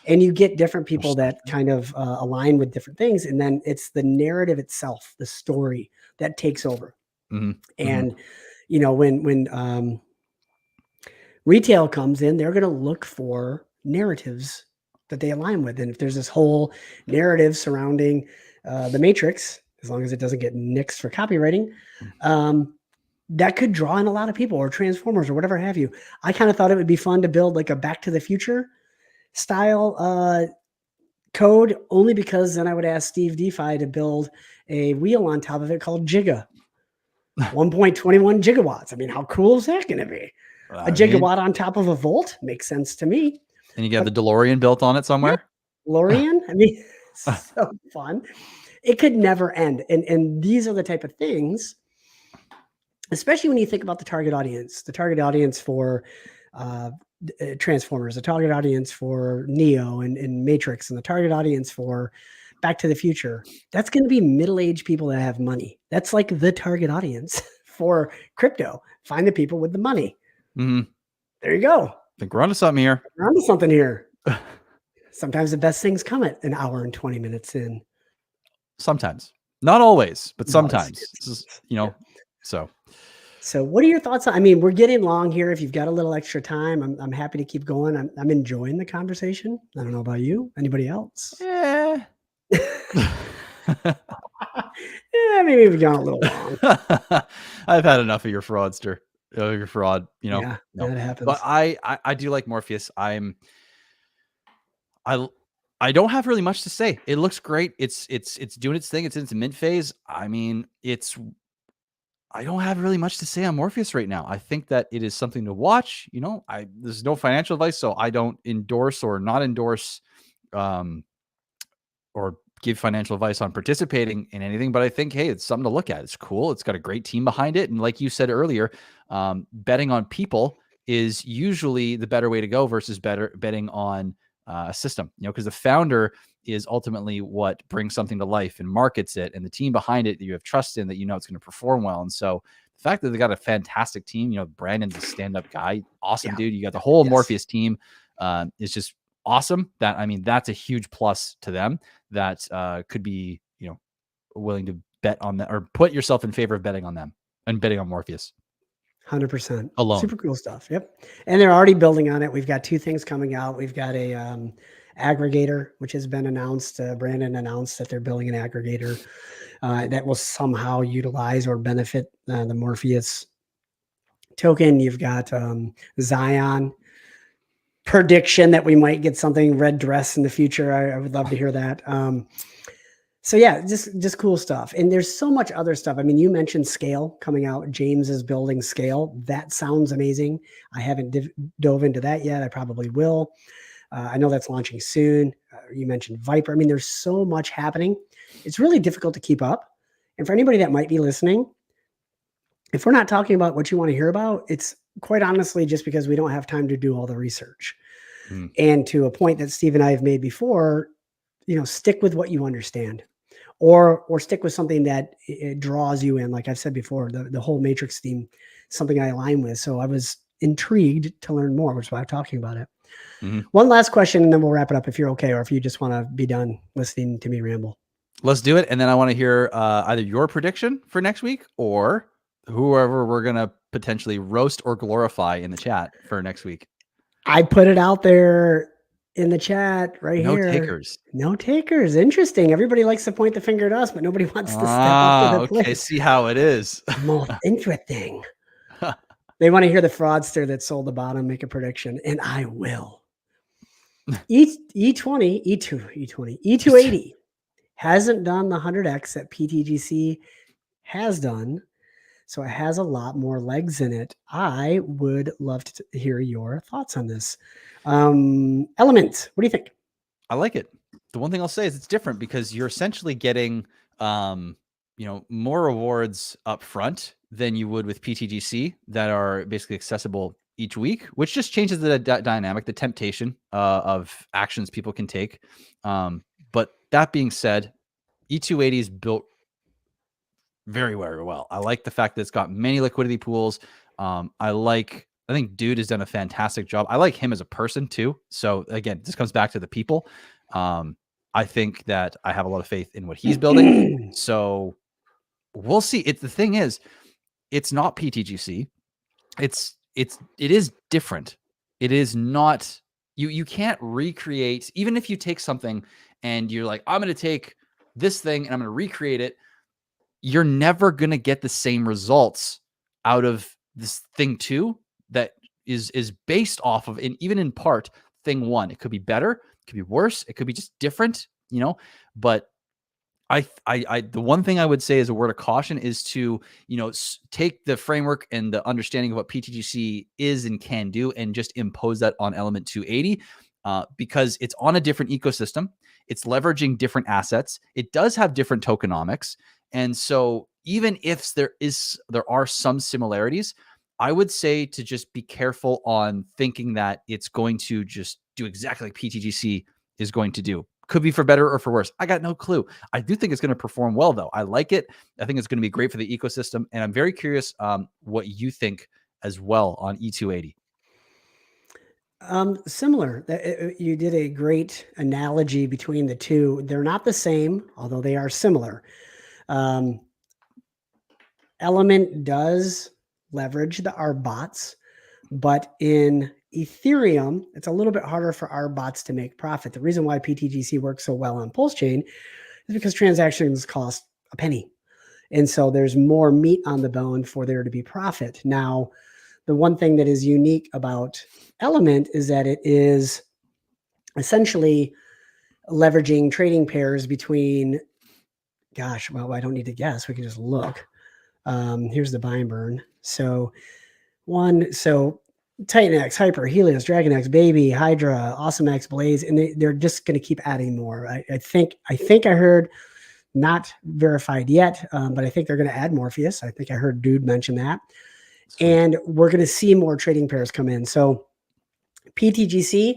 And you get different people that kind of align with different things. And then it's the narrative itself, the story that takes over. Mm-hmm. And, when retail comes in, they're going to look for narratives that they align with. And if there's this whole narrative surrounding the Matrix, as long as it doesn't get nixed for copywriting, that could draw in a lot of people, or Transformers or whatever have you. I kind of thought it would be fun to build like a Back to the Future style code, only because then I would ask Steve DeFi to build a wheel on top of it called Giga. 1.21 gigawatts. I mean, how cool is that going to be? A gigawatt on top of a Volt makes sense to me. And you got the DeLorean built on it somewhere? DeLorean? I mean, so fun. It could never end. And these are the type of things, especially when you think about the target audience for Transformers, the target audience for Neo and Matrix, and the target audience for Back to the Future. That's going to be middle-aged people that have money. That's like the target audience for crypto. Find the people with the money. Mm-hmm. There you go. I think we're onto something here. Sometimes the best things come at an hour and 20 minutes in. Sometimes. Not always, but sometimes. This is, So what are your thoughts on, I mean, we're getting long here. If you've got a little extra time, I'm happy to keep going. I'm enjoying the conversation. I don't know about you. Anybody else? yeah. Yeah, maybe we've gone a little long. I've had enough of your fraudster, your fraud, Yeah, no, that happens. but I do like Morpheus. I don't have really much to say. It looks great. It's doing its thing. It's in its mid phase. I mean, I don't have really much to say on Morpheus right now. I think that it is something to watch. There's no financial advice, so I don't endorse or not endorse, or give financial advice on participating in anything. But I think, hey, it's something to look at. It's cool. It's got a great team behind it, and like you said earlier, betting on people is usually the better way to go versus betting on a system. Because the founder is ultimately what brings something to life and markets it, and the team behind it that you have trust in, that it's going to perform well. And so the fact that they got a fantastic team, Brandon's a stand-up guy, awesome dude. You got the whole Morpheus team, is just awesome. That's a huge plus to them that could be, willing to bet on that, or put yourself in favor of betting on them and betting on Morpheus. 100% alone. Super cool stuff. Yep. And they're already building on it. We've got 2 things coming out. We've got a aggregator, which has been announced. Brandon announced that they're building an aggregator that will somehow utilize or benefit the Morpheus token. You've got Zion prediction that we might get something red dress in the future. I would love to hear that. So yeah, just cool stuff. And there's so much other stuff. I mean, you mentioned Scale coming out. James is building Scale. That sounds amazing. I haven't dove into that yet. I probably will. I know that's launching soon. You mentioned Viper. I mean, there's so much happening. It's really difficult to keep up. And for anybody that might be listening, if we're not talking about what you want to hear about, it's quite honestly just because we don't have time to do all the research. And to a point that Steve and I have made before, stick with what you understand, or stick with something that it draws you in. Like I've said before, the whole Matrix theme, something I align with. So I was intrigued to learn more, which is why I'm talking about it. One last question, and then we'll wrap it up if you're okay, or if you just want to be done listening to me ramble. Let's do it. And then I want to hear either your prediction for next week, or whoever we're going to potentially roast or glorify in the chat for next week. I put it out there in the chat right here. No takers. No takers. Interesting. Everybody likes to point the finger at us, but nobody wants to step up to the plate. Okay, see how it is. Most interesting. They want to hear the fraudster that sold the bottom make a prediction, and I will. E280 hasn't done the 100x that PTGC has done, so it has a lot more legs in it. I would love to hear your thoughts on this. Element, what do you think? I like it. The one thing I'll say is it's different because you're essentially getting, more rewards up front than you would with PTGC that are basically accessible each week, which just changes the dynamic, the temptation of actions people can take. But that being said, E280 is built very, very well. I like the fact that it's got many liquidity pools. I think Dude has done a fantastic job. I like him as a person too. So again, this comes back to the people. I think that I have a lot of faith in what he's building. So we'll see. The thing is, it's not PTGC. It is different. It is not, you can't recreate, even if you take something and you're like, I'm going to take this thing and I'm going to recreate it. You're never going to get the same results out of this thing too, that is based off of, and even in part, thing one. It could be better, it could be worse, it could be just different, but the one thing I would say as a word of caution is to, take the framework and the understanding of what PTGC is and can do and just impose that on Element 280, because it's on a different ecosystem. It's leveraging different assets. It does have different tokenomics. And so even if there are some similarities, I would say to just be careful on thinking that it's going to just do exactly like PTGC is going to do. Could be for better or for worse. I got no clue. I do think it's going to perform well, though. I like it. I think it's going to be great for the ecosystem. And I'm very curious what you think as well on E280. Similar. You did a great analogy between the two. They're not the same, although they are similar. Element does leverage the ARB bots, but in Ethereum, it's a little bit harder for ARB bots to make profit. The reason why PTGC works so well on Pulse Chain is because transactions cost a penny. And so there's more meat on the bone for there to be profit. Now, the one thing that is unique about Element is that it is essentially leveraging trading pairs between, gosh, well, I don't need to guess. We can just look. Here's the buy and burn. So TitanX, Hyper, Helios, DragonX, Baby, Hydra, AwesomeX, Blaze, and they're just going to keep adding more. I think I heard, not verified yet, but I think they're going to add Morpheus. I think I heard Dude mention that. Sweet. And we're going to see more trading pairs come in. So PTGC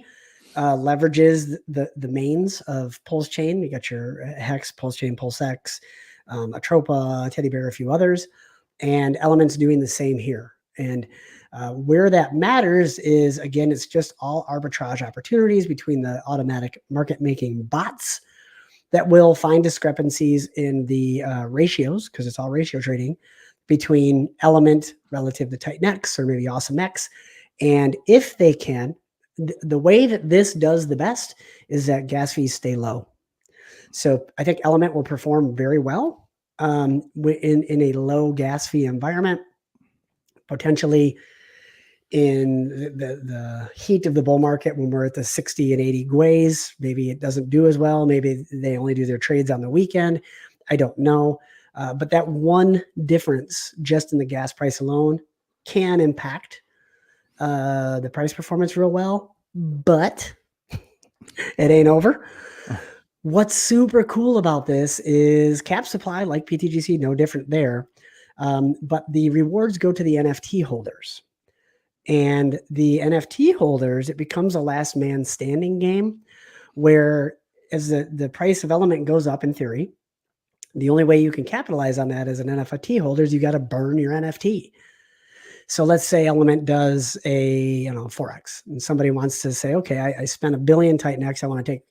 leverages the mains of Pulse Chain. You got your Hex, Pulse Chain, PulseX, Atropa, Teddy Bear, a few others, and Element's doing the same here. And where that matters is, again, it's just all arbitrage opportunities between the automatic market making bots that will find discrepancies in the ratios, because it's all ratio trading, between Element relative to TitanX or maybe AwesomeX. And if they can, the way that this does the best is that gas fees stay low. So I think Element will perform very well in a low gas fee environment, potentially in the heat of the bull market when we're at the 60 and 80 gways. Maybe it doesn't do as well. Maybe they only do their trades on the weekend. I don't know. But that one difference just in the gas price alone can impact the price performance real well, but it ain't over. What's super cool about this is cap supply, like PTGC, no different there. But the rewards go to the NFT holders. And the NFT holders, it becomes a last man standing game where as the price of Element goes up in theory, the only way you can capitalize on that as an NFT holder is you got to burn your NFT. So let's say Element does a 4x, and somebody wants to say, okay, I spent $1 billion TitanX, I want to take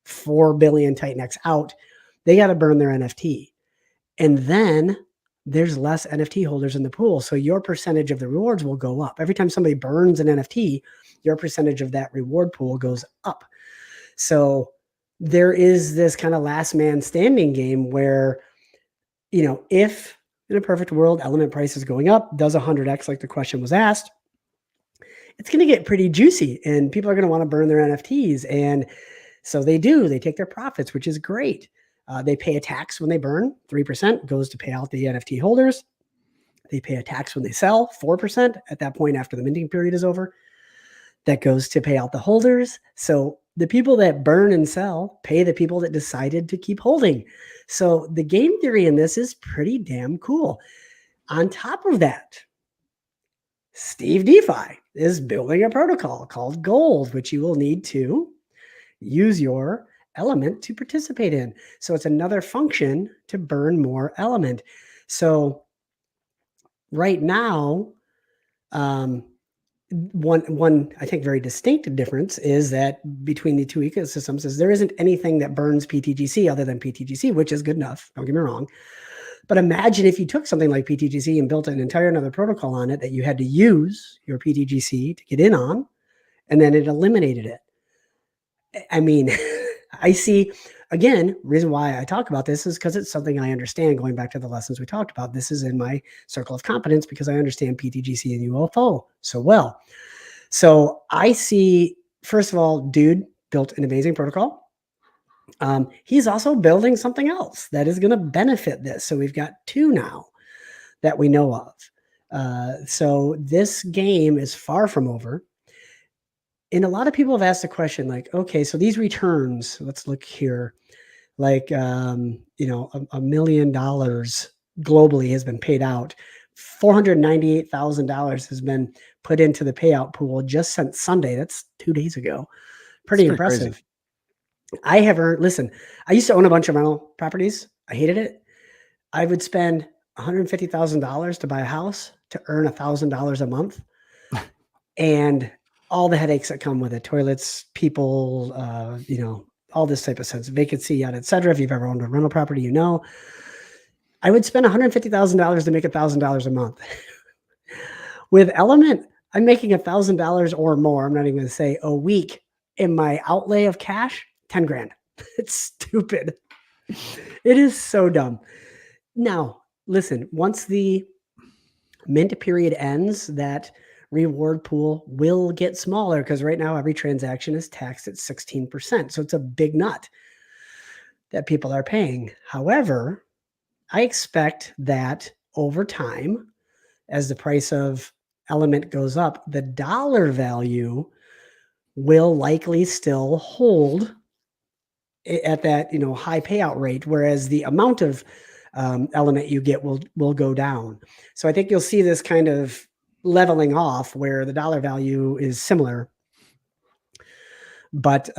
4 billion TitanX out. They got to burn their NFT. And then there's less NFT holders in the pool. So your percentage of the rewards will go up. Every time somebody burns an NFT, your percentage of that reward pool goes up. So there is this kind of last man standing game where, if in a perfect world, Element price is going up, does 100x like the question was asked, it's going to get pretty juicy and people are going to want to burn their NFTs. And so they take their profits, which is great. They pay a tax when they burn, 3% goes to pay out the NFT holders. They pay a tax when they sell, 4% at that point after the minting period is over. That goes to pay out the holders. So the people that burn and sell pay the people that decided to keep holding. So the game theory in this is pretty damn cool. On top of that, Steve DeFi is building a protocol called Gold, which you will need to use your Element to participate in. So it's another function to burn more Element. So right now, one I think very distinct difference is that between the two ecosystems is there isn't anything that burns PTGC other than PTGC, which is good enough. Don't get me wrong. But imagine if you took something like PTGC and built an entire another protocol on it that you had to use your PTGC to get in on, and then it eliminated it. I mean, I see, again, reason why I talk about this is because it's something I understand. Going back to the lessons we talked about, this is in my circle of competence because I understand PTGC and UFO so well. So I see, first of all, Dude built an amazing protocol. He's also building something else that is going to benefit this. So we've got two now that we know of. So this game is far from over. And a lot of people have asked the question, like, okay, so these returns, let's look here, like, $1 million globally has been paid out. $498,000 has been put into the payout pool just since Sunday. That's 2 days ago. Pretty impressive. Crazy. I have earned, listen, I used to own a bunch of rental properties. I hated it. I would spend $150,000 to buy a house to earn $1,000 a month. And all the headaches that come with it, toilets, people, all this type of sense, vacancy, et cetera. If you've ever owned a rental property, I would spend $150,000 to make $1,000 a month. With Element, I'm making $1,000 or more. I'm not even going to say a week in my outlay of cash, 10 grand. It's stupid. It is so dumb. Now, listen, once the mint period ends, that reward pool will get smaller because right now every transaction is taxed at 16%. So it's a big nut that people are paying. However, I expect that over time, as the price of Element goes up, the dollar value will likely still hold at that high payout rate, whereas the amount of Element you get will go down. So I think you'll see this kind of leveling off where the dollar value is similar, but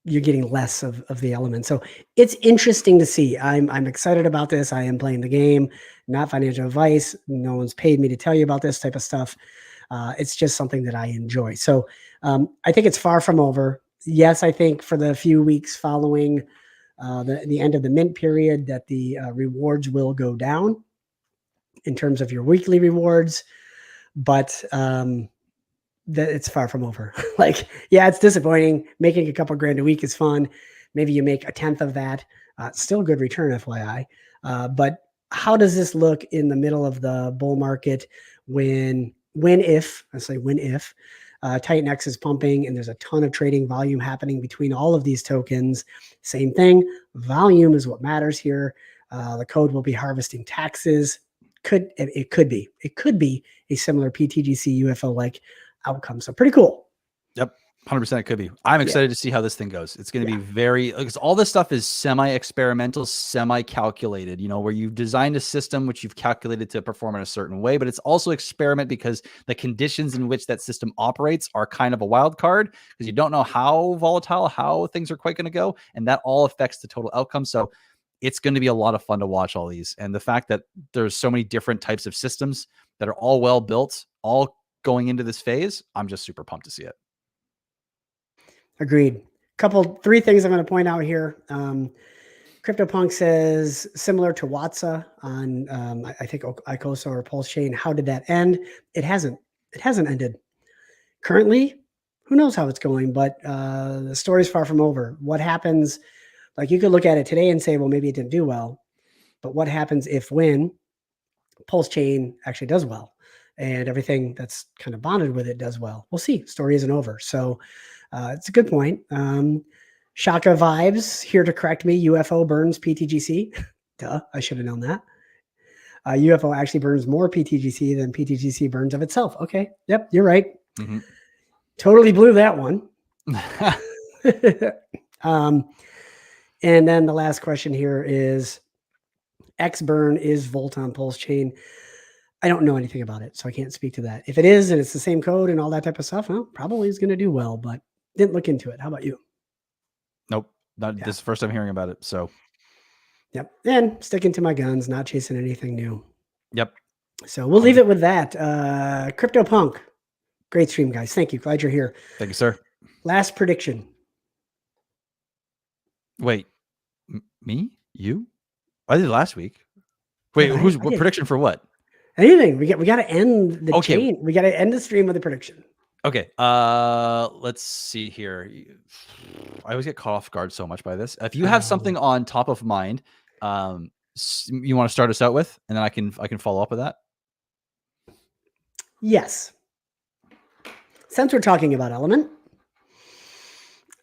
you're getting less of the Element. So it's interesting to see. I'm excited about this. I am playing the game, not financial advice. No one's paid me to tell you about this type of stuff. It's just something that I enjoy. So I think it's far from over. Yes, I think for the few weeks following the end of the mint period that the rewards will go down in terms of your weekly rewards, but it's far from over. Like, yeah, it's disappointing. Making a couple grand a week is fun. Maybe you make 1/10 of that. Still good return, FYI. But how does this look in the middle of the bull market when if TitanX is pumping and there's a ton of trading volume happening between all of these tokens? Same thing. Volume is what matters here. The code will be harvesting taxes. It could be a similar PTGC UFO like outcome. So pretty cool. Yep. 100% it could be. I'm excited to see how this thing goes. It's going to be very, because all this stuff is semi-experimental, semi-calculated, where you've designed a system which you've calculated to perform in a certain way, but it's also experiment because the conditions in which that system operates are kind of a wild card because you don't know how volatile, how things are quite going to go. And that all affects the total outcome. So it's going to be a lot of fun to watch all these. And the fact that there's so many different types of systems that are all well built, all going into this phase, I'm just super pumped to see it. Agreed. Three things I'm going to point out here. CryptoPunk says similar to Watsa on, I think Icosa or Pulse Chain. How did that end? It hasn't ended. Currently, who knows how it's going, but the story's far from over. What happens? Like, you could look at it today and say, well, maybe it didn't do well, but what happens when Pulse Chain actually does well and everything that's kind of bonded with it does well? We'll see. Story isn't over. So it's a good point. Shaka Vibes here to correct me. UFO burns PTGC. Duh, I should have known that. UFO actually burns more PTGC than PTGC burns of itself. Okay. Yep, you're right. Mm-hmm. Totally blew that one. And then the last question here is, X burn is Volt on Pulse Chain. I don't know anything about it, so I can't speak to that. If it is, and it's the same code and all that type of stuff, well, probably is going to do well, but didn't look into it. How about you? Nope. This is the first time hearing about it. So, yep. And sticking to my guns, not chasing anything new. Yep. So we'll leave it with that. CryptoPunk. Great stream, guys. Thank you. Glad you're here. Thank you, sir. Last prediction. Wait, me? You? I did last week. Wait, what prediction for what? Anything. We got to end the chain. We got to end the stream with a prediction. Okay. Let's see here. I always get caught off guard so much by this. If you have something on top of mind, you want to start us out with, and then I can follow up with that. Yes. Since we're talking about Element,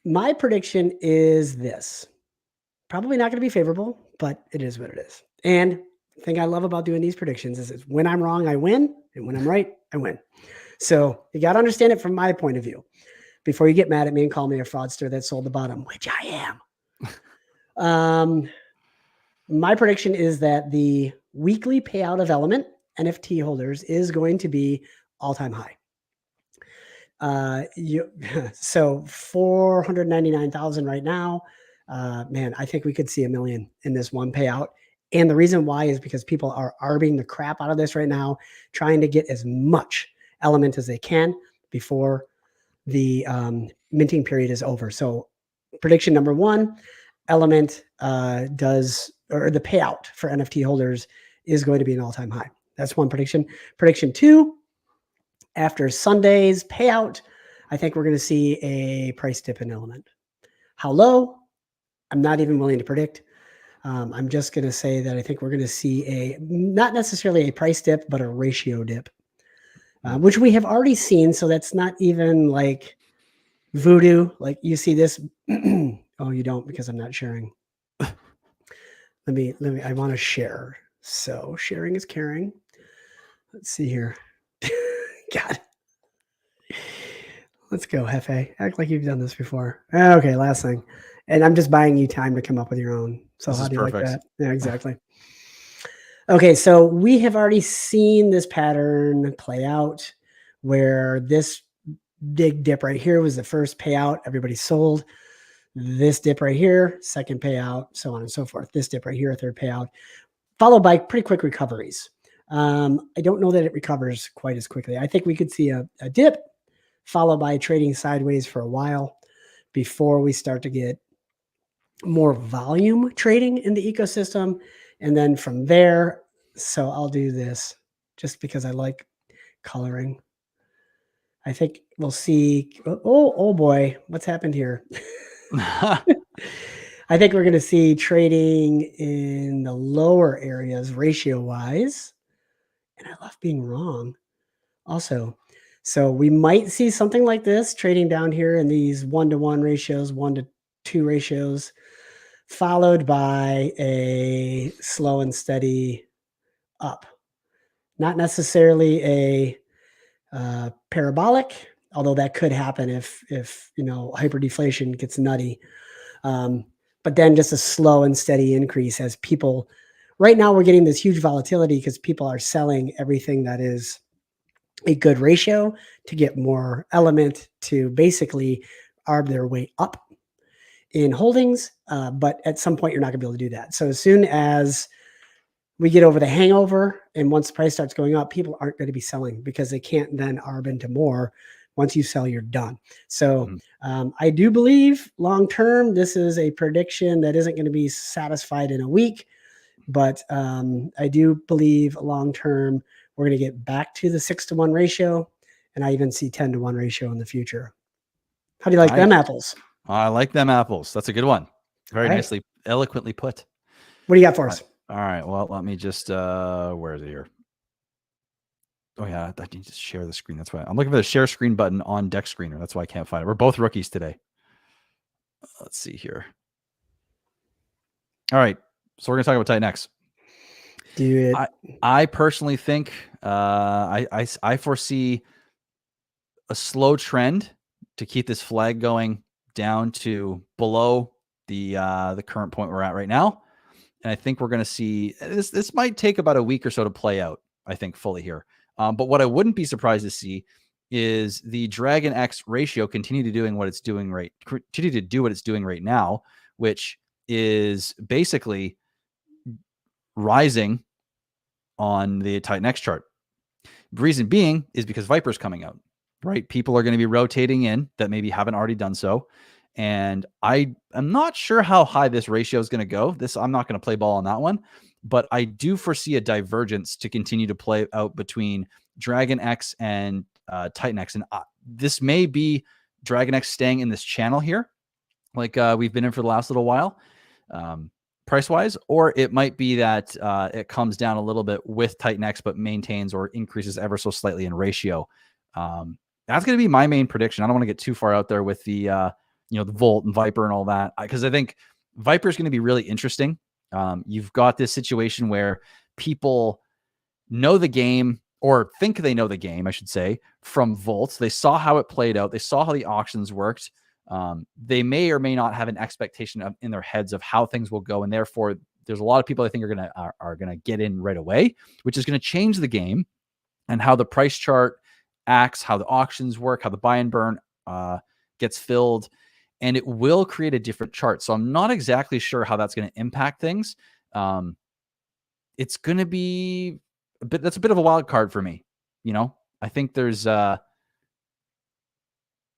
my prediction is this. Probably not going to be favorable, but it is what it is. And the thing I love about doing these predictions is when I'm wrong, I win. And when I'm right, I win. So you got to understand it from my point of view before you get mad at me and call me a fraudster that sold the bottom, which I am. My prediction is that the weekly payout of Element NFT holders is going to be all-time high. So 499,000 right now. Man, I think we could see 1 million in this one payout. And the reason why is because people are arbing the crap out of this right now, trying to get as much Element as they can before the minting period is over. So prediction number one, Element does or the payout for NFT holders is going to be an all-time high. That's one prediction. Prediction 2, after Sunday's payout, I think we're going to see a price dip in Element. How low? I'm not even willing to predict. I'm just going to say that I think we're going to see not necessarily a price dip, but a ratio dip, which we have already seen. So that's not even like voodoo. Like you see this. Oh, you don't, because I'm not sharing. Let me, I want to share. So sharing is caring. Let's see here. God. Let's go, Hefe. Act like you've done this before. Okay, last thing. And I'm just buying you time to come up with your own. So how do you like that? Yeah, exactly. Okay, so we have already seen this pattern play out where this big dip right here was the first payout. Everybody sold. This dip right here, second payout, so on and so forth. This dip right here, third payout, followed by pretty quick recoveries. I don't know that it recovers quite as quickly. I think we could see a dip followed by trading sideways for a while before we start to get more volume trading in the ecosystem. And then from there, so I'll do this just because I like coloring. I think we'll see. Oh boy, what's happened here? I think we're going to see trading in the lower areas ratio wise. And I love being wrong also. So we might see something like this trading down here in these 1-to-1 ratios, 1-to-2 ratios, followed by a slow and steady up. Not necessarily a parabolic, although that could happen if hyperdeflation gets nutty. But then just a slow and steady increase as people. Right now we're getting this huge volatility because people are selling everything that is a good ratio to get more element to basically arb their way up in holdings. But at some point, you're not going to be able to do that. So as soon as we get over the hangover and once the price starts going up, people aren't going to be selling because they can't then arb into more. Once you sell, you're done. So I do believe long-term, this is a prediction that isn't going to be satisfied in a week. But I do believe long-term, we're going to get back to the 6-to-1 ratio. And I even see 10-to-1 ratio in the future. How do you like them apples? I like them apples. That's a good one. Very nicely, eloquently put. What do you got for us? All right. Well, let me just, where is it here? Oh yeah, I need to share the screen. That's why I'm looking for the share screen button on Deck Screener. That's why I can't find it. We're both rookies today. Let's see here. All right. So we're going to talk about TitanX. I personally think I foresee a slow trend to keep this flag going down to below the current point we're at right now. And I think we're going to see this might take about a week or so to play out, I think, fully here. But what I wouldn't be surprised to see is the Dragon X ratio continue to do what it's doing right now, which is basically rising on the TitanX chart. The reason being is because Viper's coming out, right? People are going to be rotating in that maybe haven't already done so. And I am not sure how high this ratio is going to go. I'm not going to play ball on that one, but I do foresee a divergence to continue to play out between Dragon X and TitanX. And this may be Dragon X staying in this channel here, like we've been in for the last little while. Price-wise, or it might be that it comes down a little bit with TitanX, but maintains or increases ever so slightly in ratio. That's going to be my main prediction. I don't want to get too far out there with the the Volt and Viper and all that, because I think Viper is going to be really interesting. You've got this situation where people know the game, or think they know the game, I should say, from Volt. They saw how it played out. They saw how the auctions worked. They may or may not have an expectation in their heads of how things will go, and therefore there's a lot of people I think are gonna get in right away, which is going to change the game and how the price chart acts, how the auctions work, how the buy and burn gets filled, and it will create a different chart. So I'm not exactly sure how that's going to impact things. It's going to be that's a bit of a wild card for me. I think there's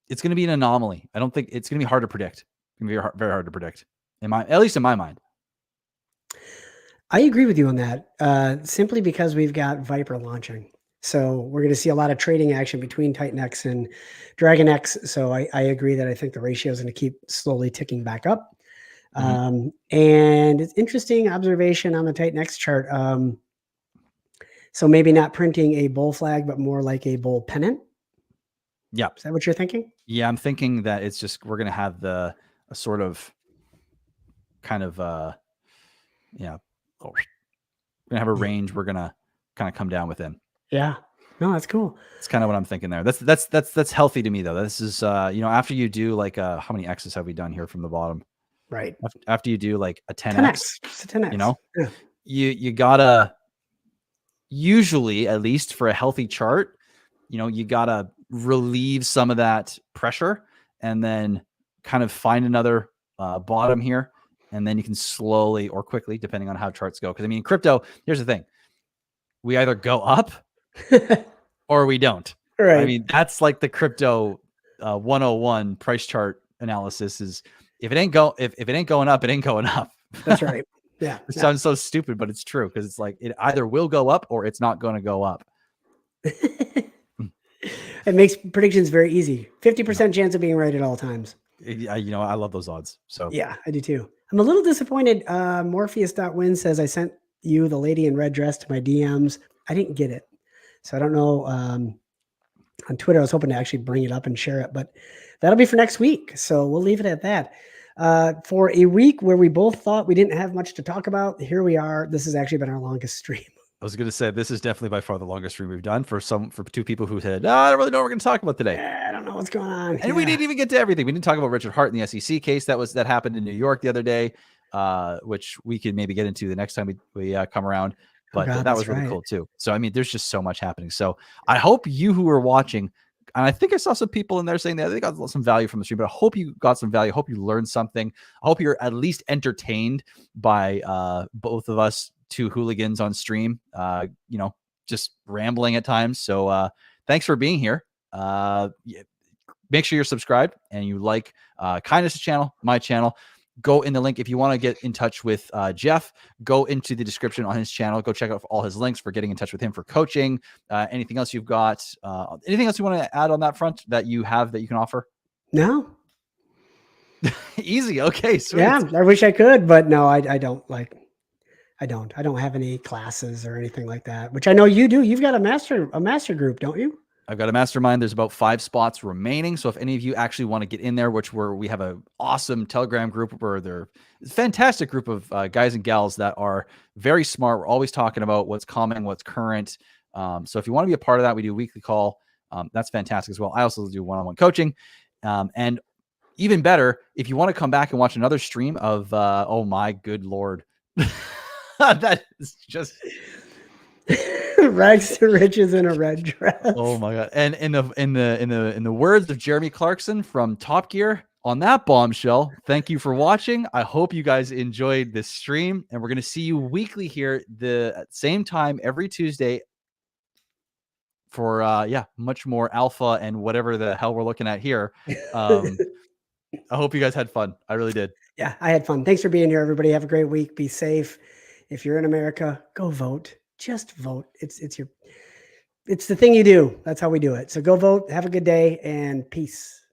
it's going to be an anomaly. I don't think it's going to be hard to predict. It's going to be very hard to predict, at least in my mind. I agree with you on that, simply because we've got Viper launching. So we're going to see a lot of trading action between TitanX and DragonX. So I agree that I think the ratio is going to keep slowly ticking back up. And it's interesting observation on the TitanX chart. So maybe not printing a bull flag, but more like a bull pennant. Yeah. Is that what you're thinking? Yeah, I'm thinking that it's just we're gonna have a sort of kind of we're gonna have a range we're gonna kind of come down within. Yeah. No, that's cool. It's kind of what I'm thinking there. That's healthy to me though. This is after you do like how many X's have we done here from the bottom? Right. After you do like a 10x, it's a 10x. Yeah. you gotta usually, at least for a healthy chart, you gotta relieve some of that pressure and then kind of find another bottom here, and then you can slowly or quickly, depending on how charts go. Because I mean, crypto, here's the thing: we either go up or we don't. Right. I mean, that's like the crypto 101 price chart analysis. Is if it ain't going up, it ain't going up. That's right. Yeah. It sounds so stupid, but it's true, because it's like it either will go up or it's not going to go up. It makes predictions very easy. 50% chance of being right at all times. I love those odds. So yeah, I do too. I'm a little disappointed. Morpheus.win says I sent you the lady in red dress to my DMs. I didn't get it. So I don't know. On Twitter, I was hoping to actually bring it up and share it, but that'll be for next week. So we'll leave it at that. For a week where we both thought we didn't have much to talk about, here we are. This has actually been our longest stream. I was going to say, this is definitely by far the longest stream we've done for two people who said, I don't really know what we're going to talk about today. I don't know what's going on. And we didn't even get to everything. We didn't talk about Richard Hart and the SEC case that happened in New York the other day, which we could maybe get into the next time we come around. But that was really cool too. So, I mean, there's just so much happening. So I hope you who are watching, and I think I saw some people in there saying that they got some value from the stream, but I hope you got some value. I hope you learned something. I hope you're at least entertained by both of us two hooligans on stream, just rambling at times. So thanks for being here. Make sure you're subscribed and you like Kindness channel, my channel. Go in the link. If you want to get in touch with Jeff, go into the description on his channel. Go check out all his links for getting in touch with him for coaching. Anything else you've got? Anything else you want to add on that front that you have that you can offer? No. Easy. Okay. Sweet. Yeah, I wish I could, but no, I don't I don't have any classes or anything like that, which I know you do. You've got a master group, don't you? I've got a mastermind. There's about 5 spots remaining. So if any of you actually want to get in there, we have an awesome Telegram group where they're a fantastic group of guys and gals that are very smart. We're always talking about what's coming, what's current. So if you want to be a part of that, we do a weekly call. That's fantastic as well. I also do one-on-one coaching. And even better, if you want to come back and watch another stream of, oh my good Lord, that is just rags to riches in a red dress. Oh my God. And in the words of Jeremy Clarkson from Top Gear, on that bombshell, thank you for watching. I hope you guys enjoyed this stream, and we're going to see you weekly here the same time every Tuesday for much more alpha and whatever the hell we're looking at here. I hope you guys had fun. I really did. Yeah, I had fun. Thanks for being here, everybody. Have a great week. Be safe. If you're in America, go vote. Just vote. It's the thing you do. That's how we do it. So go vote. Have a good day and peace.